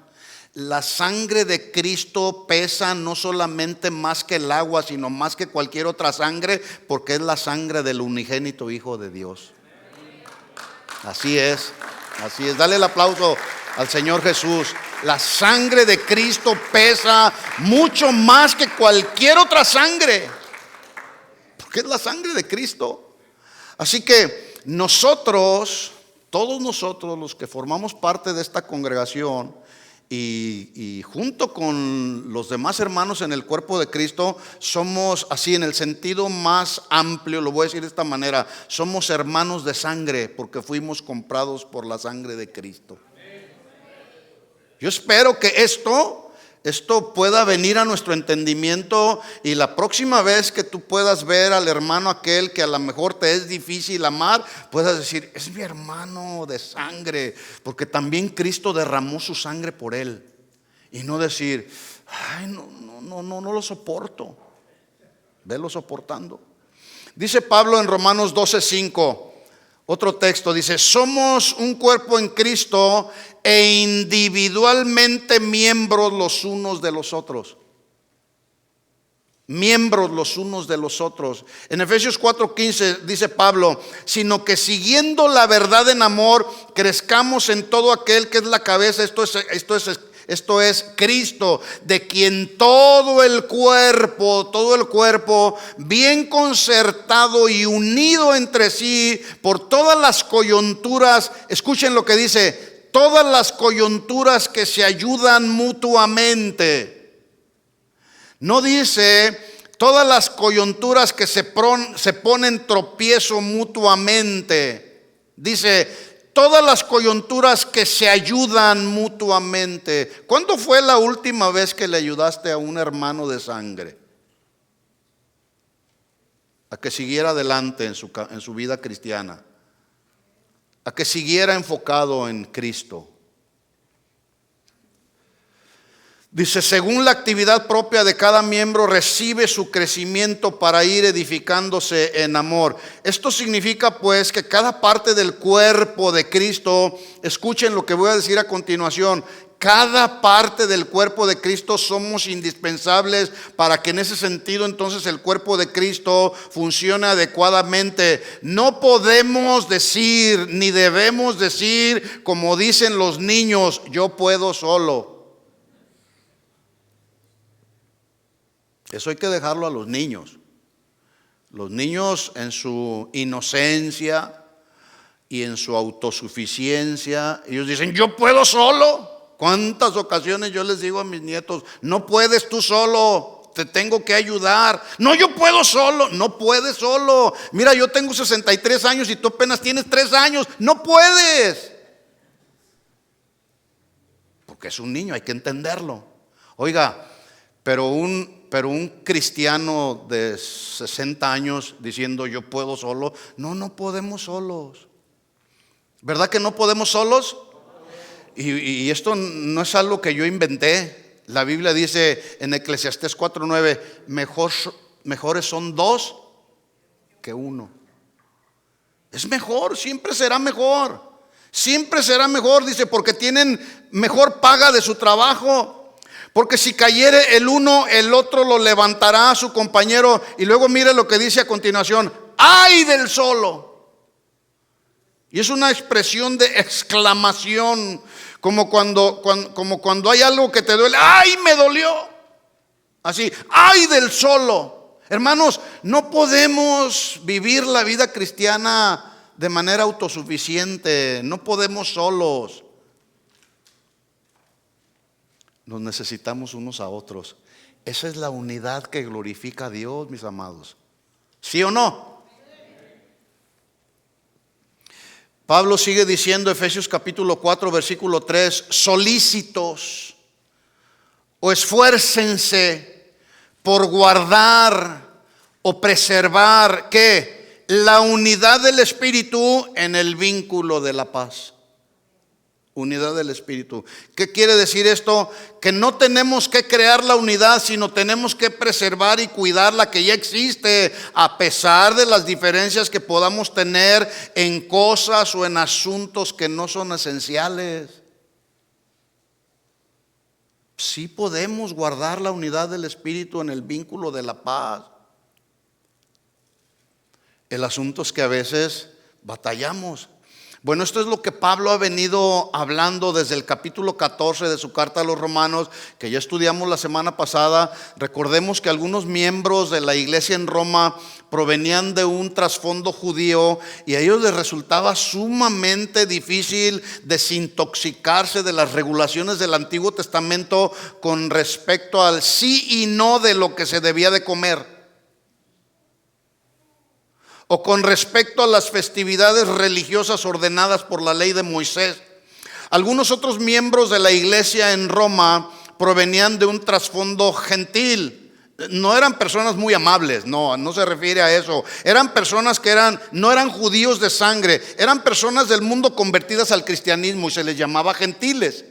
la sangre de Cristo pesa no solamente más que el agua, sino más que cualquier otra sangre, porque es la sangre del unigénito Hijo de Dios. Así es, así es. Dale el aplauso al Señor Jesús. La sangre de Cristo pesa mucho más que cualquier otra sangre, porque es la sangre de Cristo. Así que nosotros, todos nosotros los que formamos parte de esta congregación, y junto con los demás hermanos en el cuerpo de Cristo, somos, así en el sentido más amplio, lo voy a decir de esta manera, somos hermanos de sangre, porque fuimos comprados por la sangre de Cristo. Yo espero que esto pueda venir a nuestro entendimiento, y la próxima vez que tú puedas ver al hermano aquel que a lo mejor te es difícil amar, puedas decir: es mi hermano de sangre, porque también Cristo derramó su sangre por él. Y no decir: ay, no lo soporto. Velo soportando. Dice Pablo en Romanos 12:5, otro texto, dice: somos un cuerpo en Cristo e individualmente miembros los unos de los otros. Miembros los unos de los otros. En Efesios 4:15 dice Pablo: sino que siguiendo la verdad en amor, crezcamos en todo aquel que es la cabeza, esto es Cristo, de quien todo el cuerpo, bien concertado y unido entre sí por todas las coyunturas, escuchen lo que dice: todas las coyunturas que se ayudan mutuamente. No dice todas las coyunturas que se ponen tropiezo mutuamente. Dice todas las coyunturas que se ayudan mutuamente. ¿Cuándo fue la última vez que le ayudaste a un hermano de sangre a que siguiera adelante en su vida cristiana, a que siguiera enfocado en Cristo? Dice: según la actividad propia de cada miembro recibe su crecimiento para ir edificándose en amor. Esto significa pues que cada parte del cuerpo de Cristo, escuchen lo que voy a decir a continuación, cada parte del cuerpo de Cristo somos indispensables para que en ese sentido entonces el cuerpo de Cristo funcione adecuadamente. No podemos decir ni debemos decir como dicen los niños: yo puedo solo. Eso hay que dejarlo a los niños. Los niños en su inocencia y en su autosuficiencia, ellos dicen: yo puedo solo. ¿Cuántas ocasiones yo les digo a mis nietos: no puedes tú solo, te tengo que ayudar? No, yo puedo solo. No puedes solo. Mira, yo tengo 63 años y tú apenas tienes 3 años. No puedes. Porque es un niño, hay que entenderlo. Oiga, pero un cristiano de 60 años diciendo: yo puedo solo. No podemos solos. ¿Verdad que no podemos solos? Y esto no es algo que yo inventé. La Biblia dice en Eclesiastés 4:9: mejores son 2 que 1. Es mejor, siempre será mejor. Siempre será mejor, dice, porque tienen mejor paga de su trabajo. Porque si cayere el uno, el otro lo levantará a su compañero. Y luego mire lo que dice a continuación: ¡ay del solo! Y es una expresión de exclamación, como cuando hay algo que te duele. ¡Ay, me dolió! Así, ¡ay del solo! Hermanos, no podemos vivir la vida cristiana de manera autosuficiente. No podemos solos. Nos necesitamos unos a otros. Esa es la unidad que glorifica a Dios, mis amados. ¿Sí o no? Pablo sigue diciendo, Efesios capítulo 4 versículo 3: solícitos o esfuércense por guardar o preservar ¿qué? La unidad del Espíritu en el vínculo de la paz. Unidad del Espíritu. ¿Qué quiere decir esto? Que no tenemos que crear la unidad, sino tenemos que preservar y cuidar la que ya existe, a pesar de las diferencias que podamos tener en cosas o en asuntos que no son esenciales. Sí podemos guardar la unidad del Espíritu en el vínculo de la paz. El asunto es que a veces batallamos. Bueno, esto es lo que Pablo ha venido hablando desde el capítulo 14 de su carta a los Romanos, que ya estudiamos la semana pasada. Recordemos que algunos miembros de la iglesia en Roma provenían de un trasfondo judío y a ellos les resultaba sumamente difícil desintoxicarse de las regulaciones del Antiguo Testamento con respecto al sí y no de lo que se debía de comer, o con respecto a las festividades religiosas ordenadas por la ley de Moisés. Algunos otros miembros de la iglesia en Roma provenían de un trasfondo gentil. No eran personas muy amables, no se refiere a eso. Eran personas que no eran judíos de sangre, eran personas del mundo convertidas al cristianismo y se les llamaba gentiles,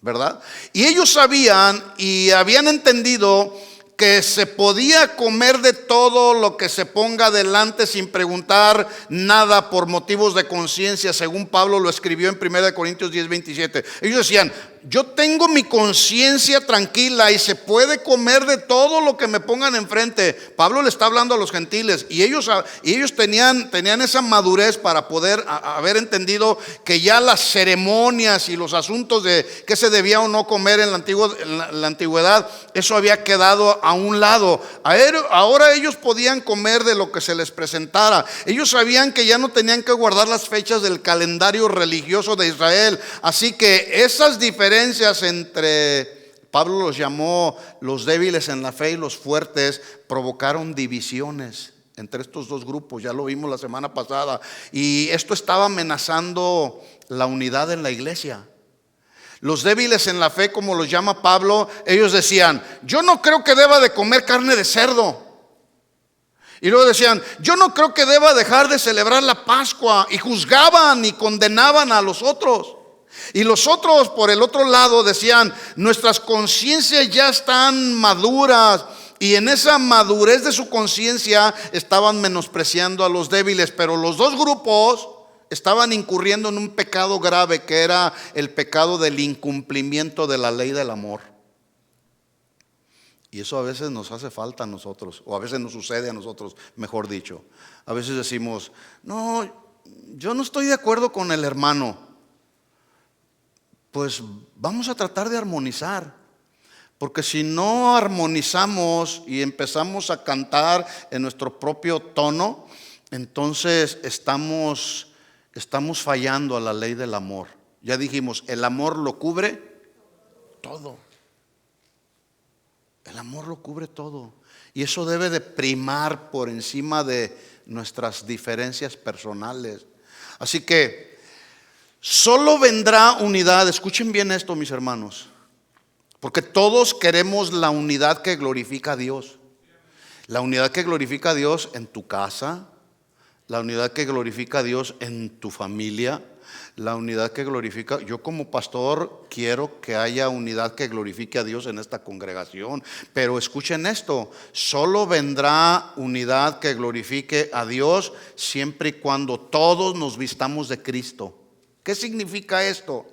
¿verdad? Y ellos sabían y habían entendido que se podía comer de todo lo que se ponga delante sin preguntar nada por motivos de conciencia, según Pablo lo escribió en 1 Corintios 10:27. Ellos decían: yo tengo mi conciencia tranquila y se puede comer de todo lo que me pongan enfrente. Pablo le está hablando a los gentiles y ellos tenían esa madurez para poder haber entendido que ya las ceremonias y los asuntos de qué se debía o no comer en la antigüedad, eso había quedado a un lado. Ahora ellos podían comer de lo que se les presentara. Ellos sabían que ya no tenían que guardar las fechas del calendario religioso de Israel. Así que esas diferencias entre, Pablo los llamó los débiles en la fe y los fuertes, provocaron divisiones entre estos dos grupos. Ya lo vimos la semana pasada. Y esto estaba amenazando la unidad en la iglesia. Los débiles en la fe, como los llama Pablo, ellos decían: yo no creo que deba de comer carne de cerdo. Y luego decían: yo no creo que deba dejar de celebrar la Pascua. Y juzgaban y condenaban a los otros. Y los otros, por el otro lado, decían: nuestras conciencias ya están maduras. Y en esa madurez de su conciencia estaban menospreciando a los débiles. Pero los dos grupos estaban incurriendo en un pecado grave, que era el pecado del incumplimiento de la ley del amor. Y eso a veces nos hace falta a nosotros, o a veces nos sucede a nosotros, mejor dicho. A veces decimos: no, yo no estoy de acuerdo con el hermano. Pues vamos a tratar de armonizar, porque si no armonizamos y empezamos a cantar en nuestro propio tono, entonces estamos fallando a la ley del amor. Ya dijimos, el amor lo cubre todo. El amor lo cubre todo. Y eso debe de primar por encima de nuestras diferencias personales. Así que solo vendrá unidad. Escuchen bien esto, mis hermanos, porque todos queremos la unidad que glorifica a Dios. La unidad que glorifica a Dios en tu casa, la unidad que glorifica a Dios en tu familia, la unidad que glorifica. Yo como pastor quiero que haya unidad que glorifique a Dios en esta congregación. Pero escuchen esto: solo vendrá unidad que glorifique a Dios siempre y cuando todos nos vistamos de Cristo. ¿Qué significa esto?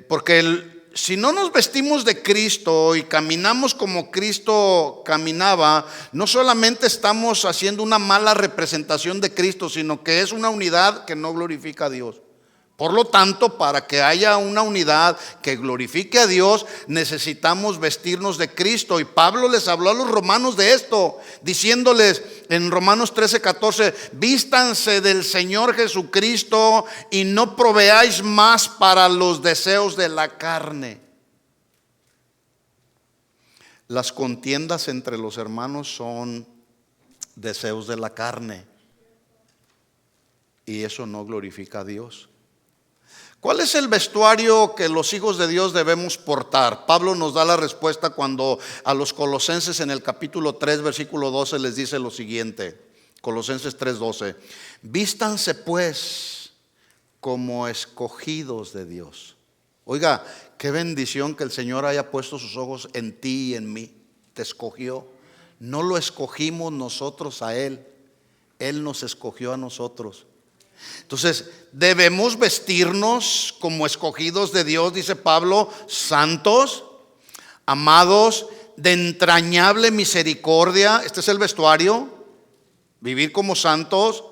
Porque si no nos vestimos de Cristo y caminamos como Cristo caminaba, no solamente estamos haciendo una mala representación de Cristo, sino que es una unidad que no glorifica a Dios. Por lo tanto, para que haya una unidad que glorifique a Dios, necesitamos vestirnos de Cristo. Y Pablo les habló a los romanos de esto, diciéndoles en Romanos 13:14: vístanse del Señor Jesucristo y no proveáis más para los deseos de la carne. Las contiendas entre los hermanos son deseos de la carne, y eso no glorifica a Dios. ¿Cuál es el vestuario que los hijos de Dios debemos portar? Pablo nos da la respuesta cuando a los colosenses en el capítulo 3 versículo 12 les dice lo siguiente. Colosenses 3:12: vístanse pues como escogidos de Dios. Oiga, qué bendición que el Señor haya puesto sus ojos en ti y en mí. Te escogió. No lo escogimos nosotros a Él. Él nos escogió a nosotros. Entonces, debemos vestirnos como escogidos de Dios, dice Pablo, santos, amados, de entrañable misericordia. Este es el vestuario. Vivir como santos,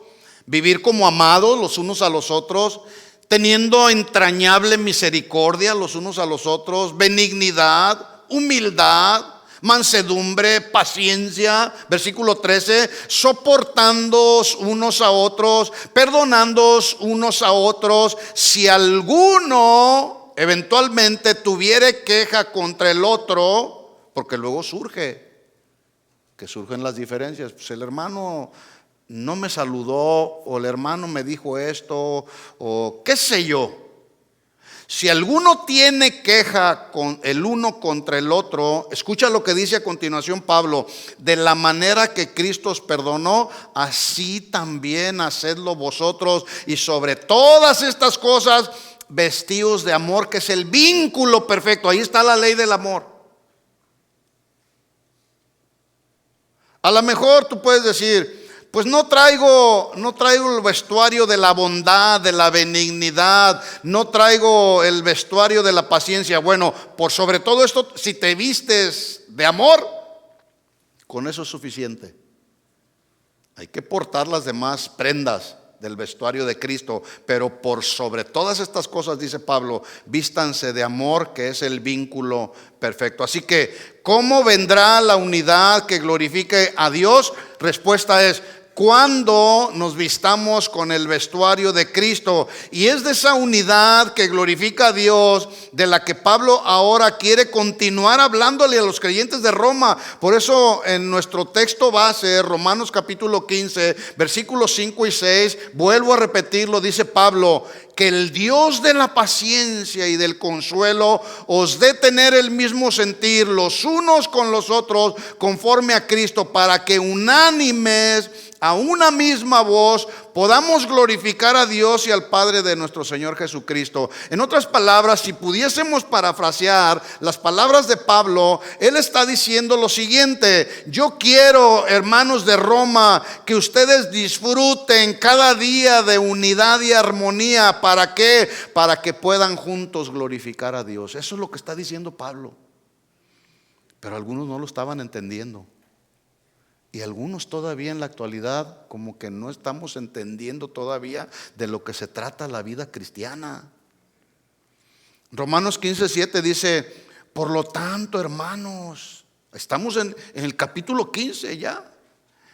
vivir como amados los unos a los otros, teniendo entrañable misericordia los unos a los otros, benignidad, humildad, mansedumbre, paciencia. Versículo 13, soportándoos unos a otros, perdonándoos unos a otros, si alguno eventualmente tuviere queja contra el otro, porque luego surgen las diferencias. Pues el hermano no me saludó, o el hermano me dijo esto, o qué sé yo. Si alguno tiene queja con el uno contra el otro, escucha lo que dice a continuación Pablo: de la manera que Cristo os perdonó, así también hacedlo vosotros. Y sobre todas estas cosas, vestíos de amor, que es el vínculo perfecto. Ahí está la ley del amor. A lo mejor tú puedes decir, pues no traigo el vestuario de la bondad, de la benignidad, no traigo el vestuario de la paciencia. Bueno, por sobre todo esto, si te vistes de amor, con eso es suficiente. Hay que portar las demás prendas del vestuario de Cristo, pero por sobre todas estas cosas, dice Pablo, vístanse de amor, que es el vínculo perfecto. Así que, ¿cómo vendrá la unidad que glorifique a Dios? Respuesta es: cuando nos vistamos con el vestuario de Cristo. Y es de esa unidad que glorifica a Dios de la que Pablo ahora quiere continuar hablándole a los creyentes de Roma. Por eso en nuestro texto base, Romanos capítulo 15, versículos 5 y 6, vuelvo a repetirlo, dice Pablo: que el Dios de la paciencia y del consuelo os dé tener el mismo sentir los unos con los otros conforme a Cristo, para que unánimes a una misma voz podamos glorificar a Dios y al Padre de nuestro Señor Jesucristo. En otras palabras, si pudiésemos parafrasear las palabras de Pablo, él está diciendo lo siguiente: yo quiero, hermanos de Roma, que ustedes disfruten cada día de unidad y armonía. ¿Para qué? Para que puedan juntos glorificar a Dios. Eso es lo que está diciendo Pablo. Pero algunos no lo estaban entendiendo. Y algunos todavía en la actualidad como que no estamos entendiendo todavía de lo que se trata la vida cristiana. Romanos 15:7 dice: por lo tanto, hermanos, estamos en el capítulo 15 ya.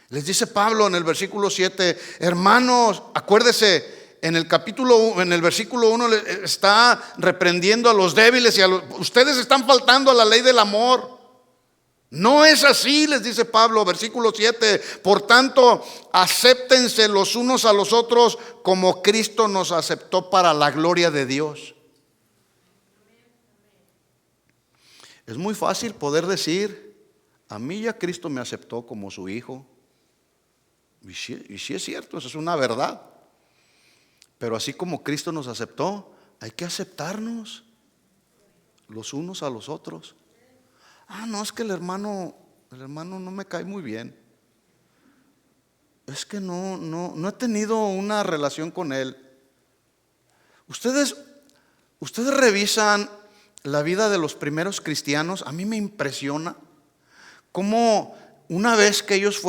Les dice Pablo en el versículo 7: hermanos, acuérdese, en el versículo 1 está reprendiendo a los débiles y ustedes están faltando a la ley del amor. No es así, les dice Pablo, versículo 7. Por tanto, acéptense los unos a los otros como Cristo nos aceptó para la gloria de Dios. Es muy fácil poder decir: a mí ya Cristo me aceptó como su hijo. Y sí es cierto, eso es una verdad. Pero así como Cristo nos aceptó, hay que aceptarnos los unos a los otros. No, es que el hermano no me cae muy bien. Es que no he tenido una relación con él. Ustedes revisan la vida de los primeros cristianos. A mí me impresiona cómo una vez que ellos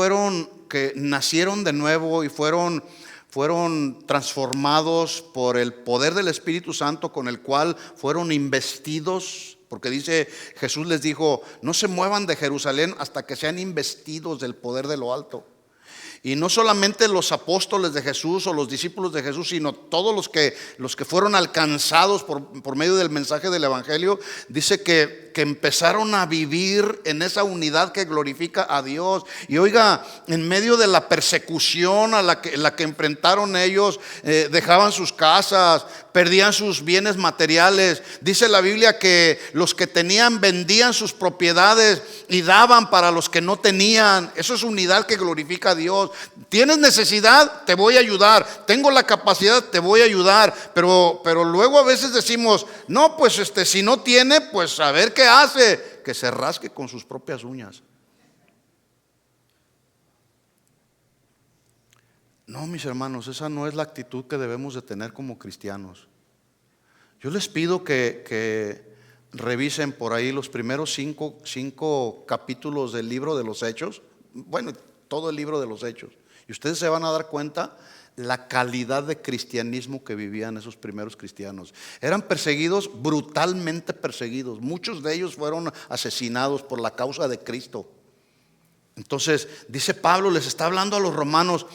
que nacieron de nuevo y fueron transformados por el poder del Espíritu Santo, con el cual fueron investidos. Porque dice, Jesús les dijo: no se muevan de Jerusalén hasta que sean investidos del poder de lo alto. Y no solamente los apóstoles de Jesús o los discípulos de Jesús, sino todos los que fueron alcanzados por medio del mensaje del evangelio. Dice que que empezaron a vivir en esa unidad que glorifica a Dios. Y oiga, en medio de la persecución a la que enfrentaron ellos, dejaban sus casas, perdían sus bienes materiales. Dice la Biblia que los que tenían vendían sus propiedades y daban para los que no tenían. Eso es unidad que glorifica a Dios. ¿Tienes necesidad? Te voy a ayudar. Tengo la capacidad, te voy a ayudar. Pero luego a veces decimos, no, pues si no tiene, pues a ver qué hace. Que se rasque con sus propias uñas. No, mis hermanos, esa no es la actitud que debemos de tener como cristianos. Yo les pido que revisen por ahí los primeros cinco capítulos del libro de los Hechos. Bueno, todo el libro de los Hechos. Y ustedes se van a dar cuenta la calidad de cristianismo que vivían esos primeros cristianos. Eran perseguidos, brutalmente perseguidos. Muchos de ellos fueron asesinados por la causa de Cristo. Entonces, dice Pablo, les está hablando a los romanos: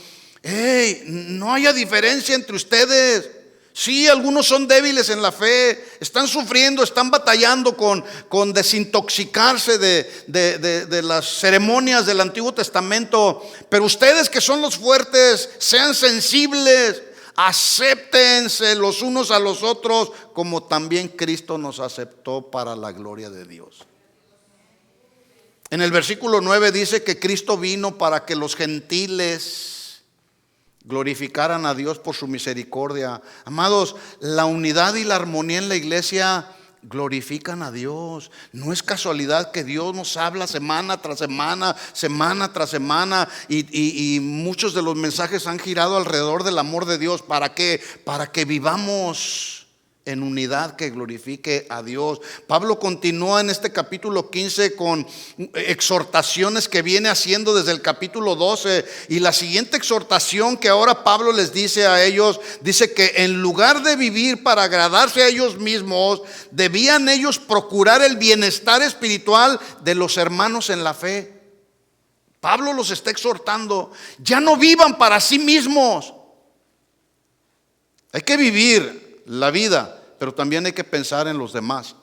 hey, no haya diferencia entre ustedes. Sí, algunos son débiles en la fe, están sufriendo, están batallando con desintoxicarse de las ceremonias del Antiguo Testamento. Pero ustedes que son los fuertes, sean sensibles, acéptense los unos a los otros, como también Cristo nos aceptó para la gloria de Dios. En el versículo 9 dice que Cristo vino para que los gentiles glorificaran a Dios por su misericordia. Amados, la unidad y la armonía en la iglesia glorifican a Dios. No es casualidad que Dios nos habla semana tras semana, semana tras semana, y muchos de los mensajes han girado alrededor del amor de Dios. ¿Para qué? Para que vivamos en unidad que glorifique a Dios. Pablo continúa en este capítulo 15 con exhortaciones que viene haciendo desde el capítulo 12. Y la siguiente exhortación que ahora Pablo les dice a ellos, dice que en lugar de vivir para agradarse a ellos mismos, debían ellos procurar el bienestar espiritual de los hermanos en la fe. Pablo los está exhortando: ya no vivan para sí mismos. Hay que vivir la vida, pero también hay que pensar en los demás.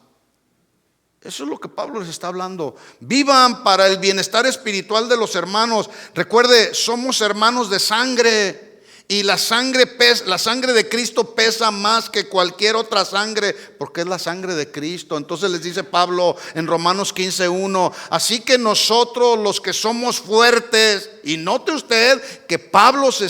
Eso es lo que Pablo les está hablando. Vivan para el bienestar espiritual de los hermanos. Recuerde, somos hermanos de sangre, y la sangre de Cristo pesa más que cualquier otra sangre, porque es la sangre de Cristo. Entonces les dice Pablo en Romanos 15:1: así que nosotros, los que somos fuertes, y note usted que Pablo se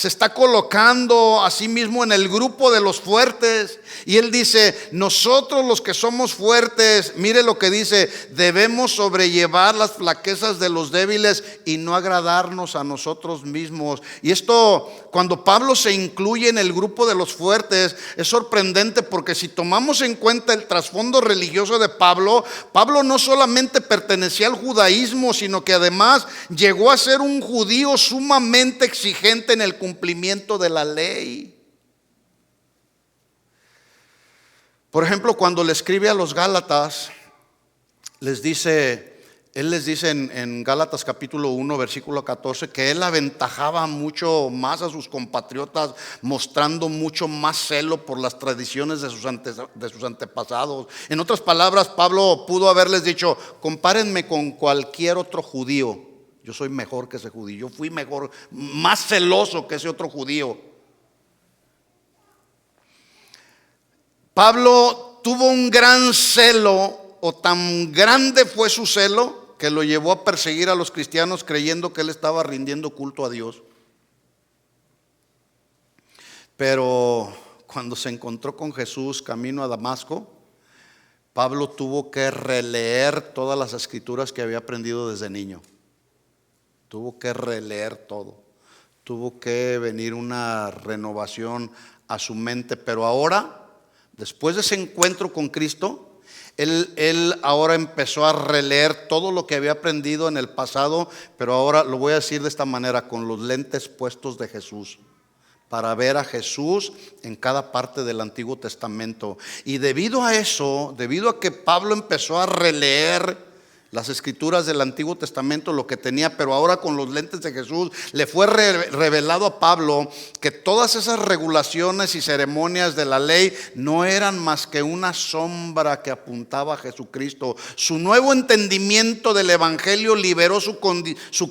está colocando a sí mismo en el grupo de los fuertes. Y él dice: nosotros los que somos fuertes, mire lo que dice, debemos sobrellevar las flaquezas de los débiles y no agradarnos a nosotros mismos. Y esto, cuando Pablo se incluye en el grupo de los fuertes, es sorprendente, porque si tomamos en cuenta el trasfondo religioso de Pablo no solamente pertenecía al judaísmo, sino que además llegó a ser un judío sumamente exigente en el cumplimiento de la ley. Por ejemplo, cuando le escribe a los Gálatas, él les dice en Gálatas capítulo 1 versículo 14 que él aventajaba mucho más a sus compatriotas, mostrando mucho más celo por las tradiciones de sus antepasados. En otras palabras, Pablo pudo haberles dicho: compárenme con cualquier otro judío, yo soy mejor que ese judío, yo fui mejor, más celoso que ese otro judío. Pablo tuvo un gran celo, o tan grande fue su celo, que lo llevó a perseguir a los cristianos, creyendo que él estaba rindiendo culto a Dios. Pero cuando se encontró con Jesús camino a Damasco, Pablo tuvo que releer todas las escrituras que había aprendido desde niño. Tuvo que releer todo. Tuvo que venir una renovación a su mente. Pero ahora, después de ese encuentro con Cristo, él ahora empezó a releer todo lo que había aprendido en el pasado, pero ahora lo voy a decir de esta manera, con los lentes puestos de Jesús, para ver a Jesús en cada parte del Antiguo Testamento. Y debido a eso, debido a que Pablo empezó a releer las escrituras del Antiguo Testamento, lo que tenía, pero ahora con los lentes de Jesús le fue revelado a Pablo que todas esas regulaciones y ceremonias de la ley no eran más que una sombra que apuntaba a Jesucristo. Su nuevo entendimiento del Evangelio liberó su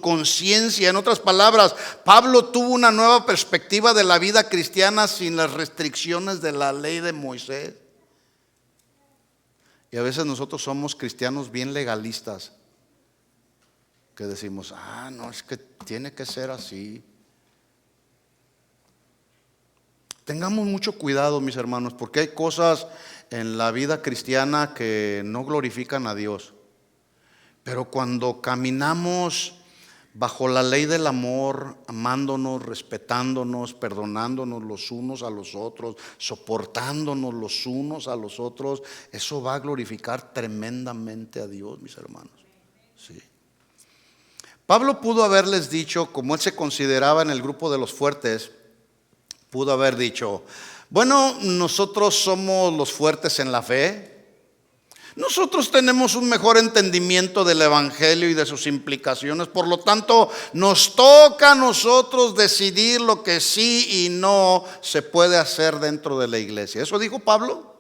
conciencia. En otras palabras, Pablo tuvo una nueva perspectiva de la vida cristiana sin las restricciones de la ley de Moisés. Y a veces nosotros somos cristianos bien legalistas, que decimos, no, es que tiene que ser así. Tengamos mucho cuidado, mis hermanos, porque hay cosas en la vida cristiana que no glorifican a Dios. Pero cuando caminamos bajo la ley del amor, amándonos, respetándonos, perdonándonos los unos a los otros, soportándonos los unos a los otros, eso va a glorificar tremendamente a Dios, mis hermanos. Sí. Pablo pudo haberles dicho, como él se consideraba en el grupo de los fuertes, pudo haber dicho, bueno, nosotros somos los fuertes en la fe. Nosotros tenemos un mejor entendimiento del Evangelio y de sus implicaciones. Por lo tanto, nos toca a nosotros decidir lo que sí y no se puede hacer dentro de la iglesia. ¿Eso dijo Pablo?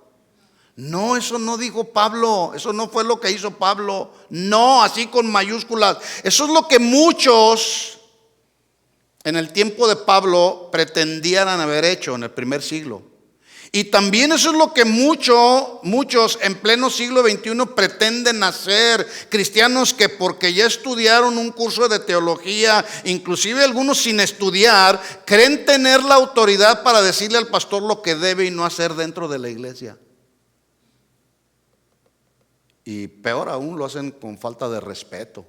No, eso no dijo Pablo. Eso no fue lo que hizo Pablo. No, así con mayúsculas. Eso es lo que muchos en el tiempo de Pablo pretendían haber hecho en el primer siglo. Y también eso es lo que muchos en pleno siglo XXI pretenden hacer. Cristianos que porque ya estudiaron un curso de teología, inclusive algunos sin estudiar, creen tener la autoridad para decirle al pastor lo que debe y no hacer dentro de la iglesia. Y peor aún, lo hacen con falta de respeto.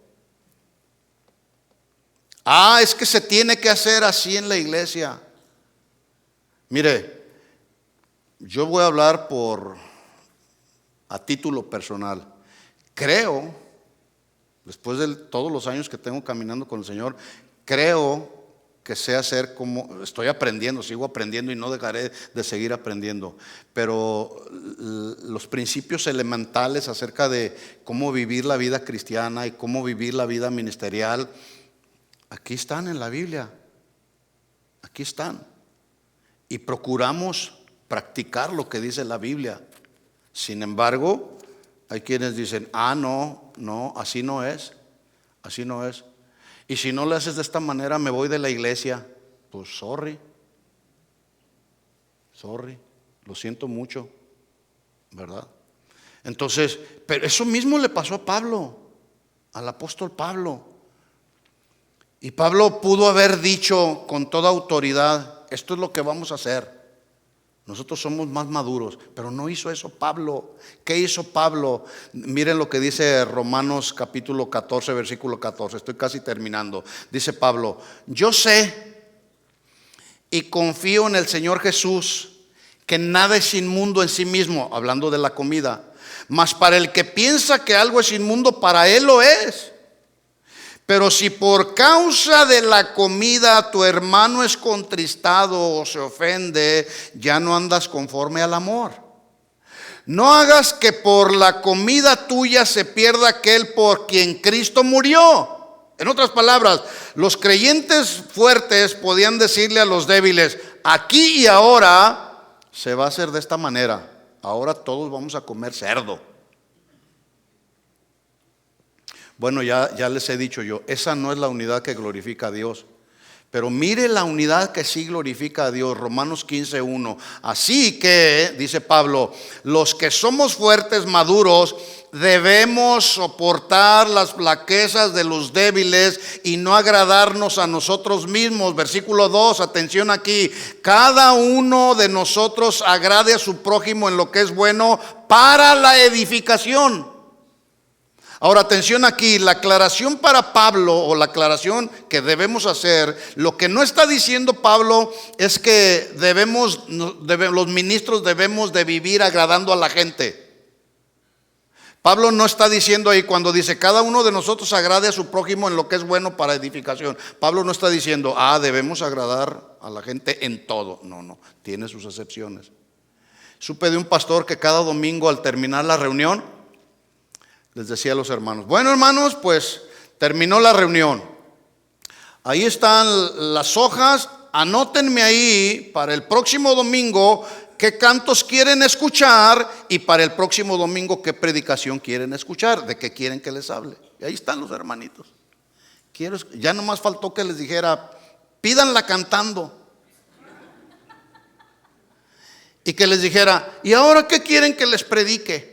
Es que se tiene que hacer así en la iglesia. Mire, yo voy a hablar a título personal. Creo, después de todos los años que tengo caminando con el Señor, creo que sé hacer como estoy aprendiendo, sigo aprendiendo y no dejaré de seguir aprendiendo. Pero los principios elementales acerca de cómo vivir la vida cristiana y cómo vivir la vida ministerial, aquí están en la Biblia. Aquí están. Y procuramos practicar lo que dice la Biblia. Sin embargo, hay quienes dicen, no, así no es, así no es. Y si no lo haces de esta manera, me voy de la iglesia. Pues sorry, lo siento mucho, ¿verdad? Entonces, pero eso mismo le pasó a Pablo, al apóstol Pablo. Y Pablo pudo haber dicho con toda autoridad, esto es lo que vamos a hacer. Nosotros somos más maduros, pero no hizo eso Pablo. ¿Qué hizo Pablo? Miren lo que dice Romanos capítulo 14, versículo 14. Estoy casi terminando. Dice Pablo, yo sé y confío en el Señor Jesús, que nada es inmundo en sí mismo, hablando de la comida, mas para el que piensa que algo es inmundo, para él lo es. Pero si por causa de la comida tu hermano es contristado o se ofende, ya no andas conforme al amor. No hagas que por la comida tuya se pierda aquel por quien Cristo murió. En otras palabras, los creyentes fuertes podían decirle a los débiles, aquí y ahora se va a hacer de esta manera. Ahora todos vamos a comer cerdo. Bueno, ya les he dicho yo, esa no es la unidad que glorifica a Dios. Pero mire la unidad que sí glorifica a Dios, Romanos 15:1. Así que, dice Pablo, los que somos fuertes, maduros, debemos soportar las flaquezas de los débiles y no agradarnos a nosotros mismos. Versículo 2, atención aquí. Cada uno de nosotros agrade a su prójimo en lo que es bueno para la edificación. Ahora atención aquí, la aclaración para Pablo, o la aclaración que debemos hacer, lo que no está diciendo Pablo es que los ministros debemos de vivir agradando a la gente. Pablo no está diciendo ahí cuando dice cada uno de nosotros agrade a su prójimo en lo que es bueno para edificación. Pablo no está diciendo, debemos agradar a la gente en todo. No, tiene sus excepciones. Supe de un pastor que cada domingo al terminar la reunión Les decía a los hermanos, bueno hermanos, pues terminó la reunión. Ahí están las hojas, anótenme ahí para el próximo domingo qué cantos quieren escuchar y para el próximo domingo qué predicación quieren escuchar, de qué quieren que les hable. Y ahí están los hermanitos. Ya nomás faltó que les dijera, pídanla cantando. Y que les dijera, ¿y ahora qué quieren que les predique?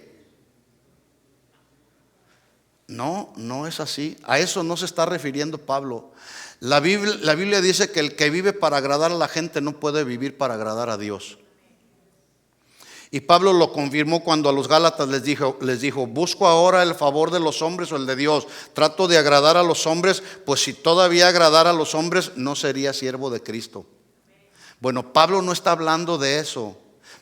No, no es así. A eso no se está refiriendo Pablo. La Biblia dice que el que vive para agradar a la gente no puede vivir para agradar a Dios. Y Pablo lo confirmó cuando a los Gálatas les dijo, ¿busco ahora el favor de los hombres o el de Dios? ¿Trato de agradar a los hombres? Pues si todavía agradara a los hombres, no sería siervo de Cristo. Bueno, Pablo no está hablando de eso.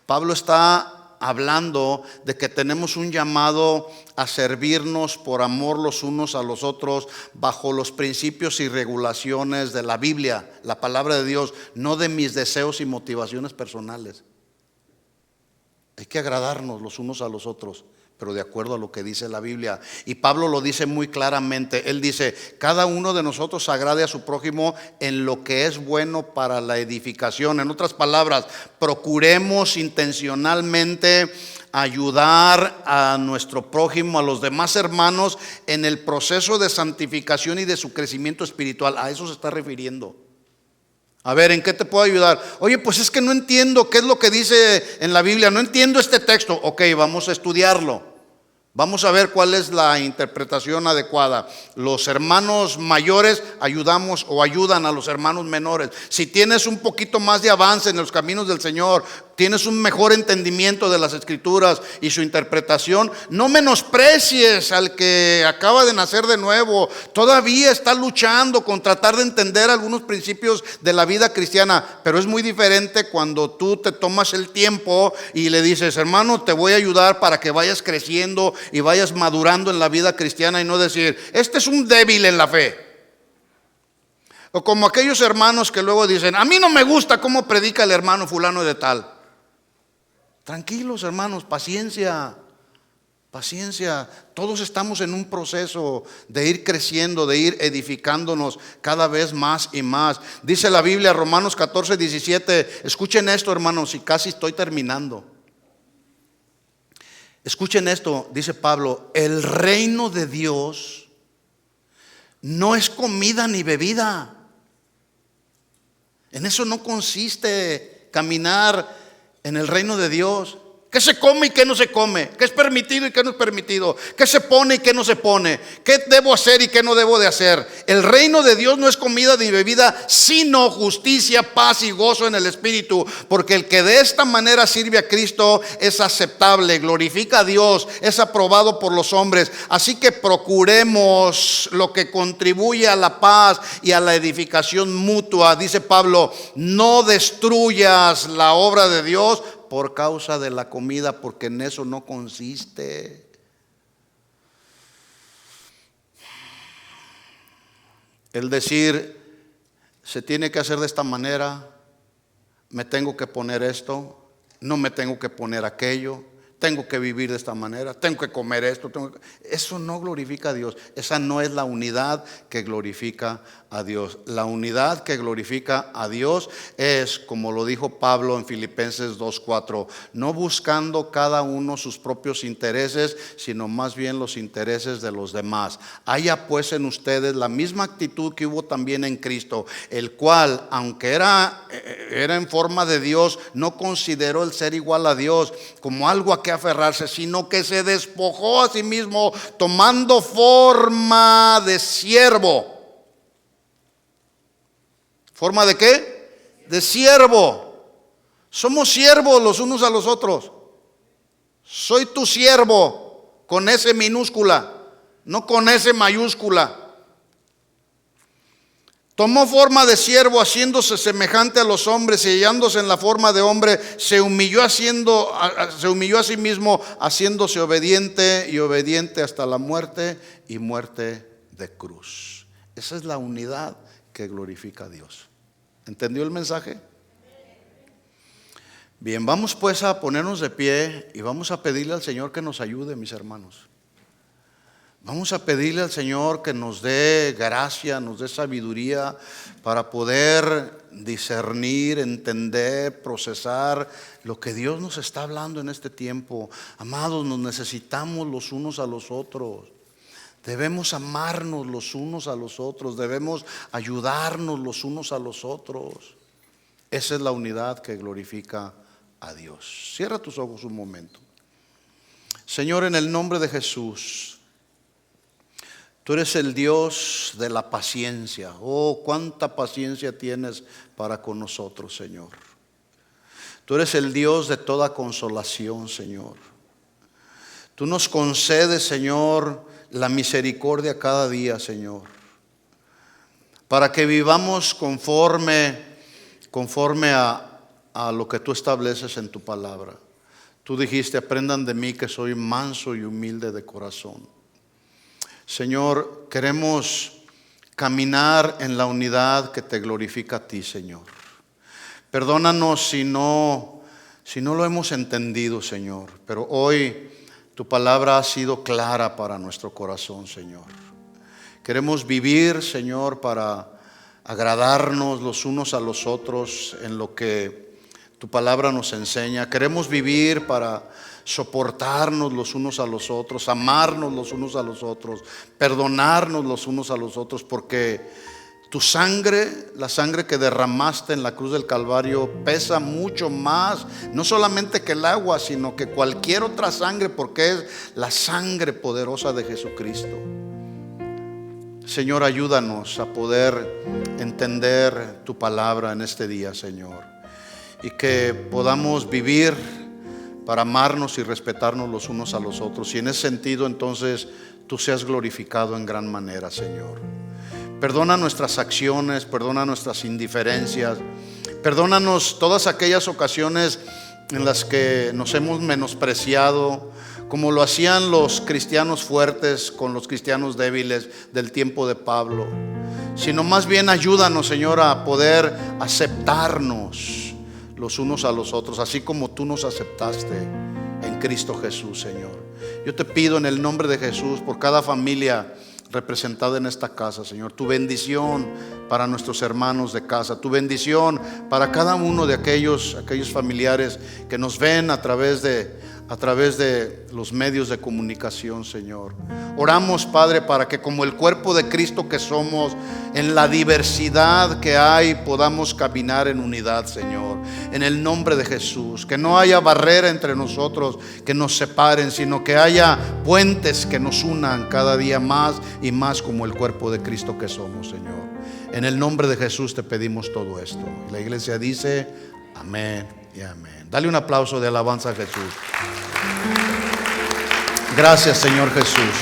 Pablo está hablando de que tenemos un llamado a servirnos por amor los unos a los otros bajo los principios y regulaciones de la Biblia, la palabra de Dios, no de mis deseos y motivaciones personales. Hay que agradarnos los unos a los otros, pero de acuerdo a lo que dice la Biblia. Y Pablo lo dice muy claramente. Él dice, cada uno de nosotros agrade a su prójimo en lo que es bueno para la edificación. En otras palabras, procuremos intencionalmente ayudar a nuestro prójimo, a los demás hermanos, en el proceso de santificación y de su crecimiento espiritual. A eso se está refiriendo. A ver, ¿en qué te puedo ayudar? Oye, pues es que no entiendo qué es lo que dice en la Biblia. No entiendo este texto. Ok, vamos a estudiarlo. Vamos a ver cuál es la interpretación adecuada. Los hermanos mayores ayudamos o ayudan a los hermanos menores. Si tienes un poquito más de avance en los caminos del Señor, tienes un mejor entendimiento de las Escrituras y su interpretación, no menosprecies al que acaba de nacer de nuevo. Todavía está luchando con tratar de entender algunos principios de la vida cristiana, pero es muy diferente cuando tú te tomas el tiempo y le dices, hermano, te voy a ayudar para que vayas creciendo y vayas madurando en la vida cristiana, y no decir, este es un débil en la fe. O como aquellos hermanos que luego dicen, a mí no me gusta cómo predica el hermano fulano de tal. Tranquilos hermanos, paciencia. Todos estamos en un proceso de ir creciendo, de ir edificándonos cada vez más y más. Dice la Biblia, Romanos 14:17, escuchen esto hermanos, y casi estoy terminando. Escuchen esto, dice Pablo, el reino de Dios no es comida ni bebida. En eso no consiste caminar en el reino de Dios. ¿Qué se come y qué no se come? ¿Qué es permitido y qué no es permitido? ¿Qué se pone y qué no se pone? ¿Qué debo hacer y qué no debo de hacer? El reino de Dios no es comida ni bebida, sino justicia, paz y gozo en el Espíritu. Porque el que de esta manera sirve a Cristo es aceptable, glorifica a Dios, es aprobado por los hombres. Así que procuremos lo que contribuye a la paz y a la edificación mutua. Dice Pablo, no destruyas la obra de Dios por causa de la comida, porque en eso no consiste. El decir, se tiene que hacer de esta manera, me tengo que poner esto, no me tengo que poner aquello, tengo que vivir de esta manera, tengo que comer esto, eso no glorifica a Dios. Esa no es la unidad que glorifica a Dios. La unidad que glorifica a Dios es, como lo dijo Pablo en Filipenses 2:4, no buscando cada uno sus propios intereses, sino más bien los intereses de los demás. Haya pues en ustedes la misma actitud que hubo también en Cristo, el cual, aunque era en forma de Dios, no consideró el ser igual a Dios como algo a que aferrarse, sino que se despojó a sí mismo, tomando forma de siervo. ¿Forma de qué? De siervo. Somos siervos los unos a los otros. Soy tu siervo con S minúscula, no con S mayúscula. Tomó forma de siervo, haciéndose semejante a los hombres, y hallándose en la forma de hombre, se humilló a sí mismo, haciéndose obediente y obediente hasta la muerte y muerte de cruz. Esa es la unidad que glorifica a Dios. ¿Entendió el mensaje? Bien, vamos pues a ponernos de pie y vamos a pedirle al Señor que nos ayude, mis hermanos. Vamos a pedirle al Señor que nos dé gracia, nos dé sabiduría para poder discernir, entender, procesar lo que Dios nos está hablando en este tiempo. Amados, nos necesitamos los unos a los otros. Debemos amarnos los unos a los otros, debemos ayudarnos los unos a los otros. Esa es la unidad que glorifica a Dios. Cierra tus ojos un momento. Señor, en el nombre de Jesús, Tú eres el Dios de la paciencia. Oh, cuánta paciencia tienes para con nosotros, Señor. Tú eres el Dios de toda consolación, Señor. Tú nos concedes, Señor, la misericordia cada día, Señor, para que vivamos conforme a lo que tú estableces en tu palabra. Tú dijiste: aprendan de mí que soy manso y humilde de corazón. Señor, queremos caminar en la unidad que te glorifica a ti, Señor. Perdónanos si no lo hemos entendido, Señor, pero hoy tu palabra ha sido clara para nuestro corazón, Señor. Queremos vivir, Señor, para agradarnos los unos a los otros en lo que tu palabra nos enseña. Queremos vivir para soportarnos los unos a los otros, amarnos los unos a los otros, perdonarnos los unos a los otros, porque tu sangre, la sangre que derramaste en la cruz del Calvario, pesa mucho más, no solamente que el agua, sino que cualquier otra sangre, porque es la sangre poderosa de Jesucristo. Señor, ayúdanos a poder entender tu palabra en este día, Señor, y que podamos vivir para amarnos y respetarnos los unos a los otros. Y en ese sentido, entonces, tú seas glorificado en gran manera, Señor. Perdona nuestras acciones, perdona nuestras indiferencias, perdónanos todas aquellas ocasiones en las que nos hemos menospreciado, como lo hacían los cristianos fuertes con los cristianos débiles del tiempo de Pablo. Sino más bien ayúdanos, Señor, a poder aceptarnos los unos a los otros, así como tú nos aceptaste en Cristo Jesús, Señor. Yo te pido en el nombre de Jesús por cada familia representada en esta casa, Señor, tu bendición para nuestros hermanos de casa, tu bendición para cada uno de aquellos familiares que nos ven a través de los medios de comunicación, Señor. Oramos, Padre, para que como el cuerpo de Cristo que somos, en la diversidad que hay, podamos caminar en unidad, Señor, en el nombre de Jesús. Que no haya barrera entre nosotros que nos separen, sino que haya puentes que nos unan cada día más y más como el cuerpo de Cristo que somos, Señor. En el nombre de Jesús te pedimos todo esto. Y la iglesia dice amén y amén. Dale un aplauso de alabanza a Jesús. Gracias, Señor Jesús.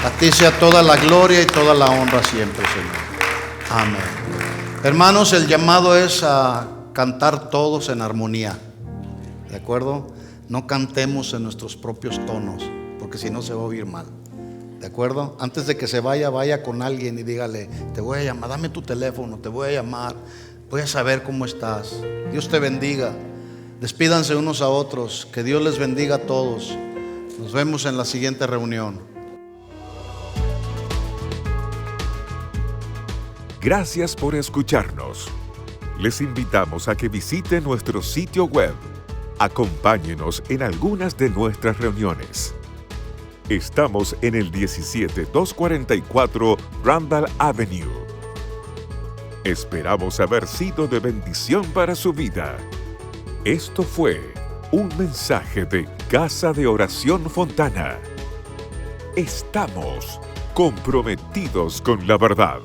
A ti sea toda la gloria y toda la honra siempre, Señor. Amén. Hermanos, el llamado es a cantar todos en armonía. ¿De acuerdo? No cantemos en nuestros propios tonos, porque si no se va a oír mal. ¿De acuerdo? Antes de que se vaya con alguien y dígale: te voy a llamar, dame tu teléfono, te voy a llamar, voy a saber cómo estás. Dios te bendiga. Despídanse unos a otros. Que Dios les bendiga a todos. Nos vemos en la siguiente reunión. Gracias por escucharnos. Les invitamos a que visiten nuestro sitio web. Acompáñenos en algunas de nuestras reuniones. Estamos en el 17244 Randall Avenue. Esperamos haber sido de bendición para su vida. Esto fue un mensaje de Casa de Oración Fontana. Estamos comprometidos con la verdad.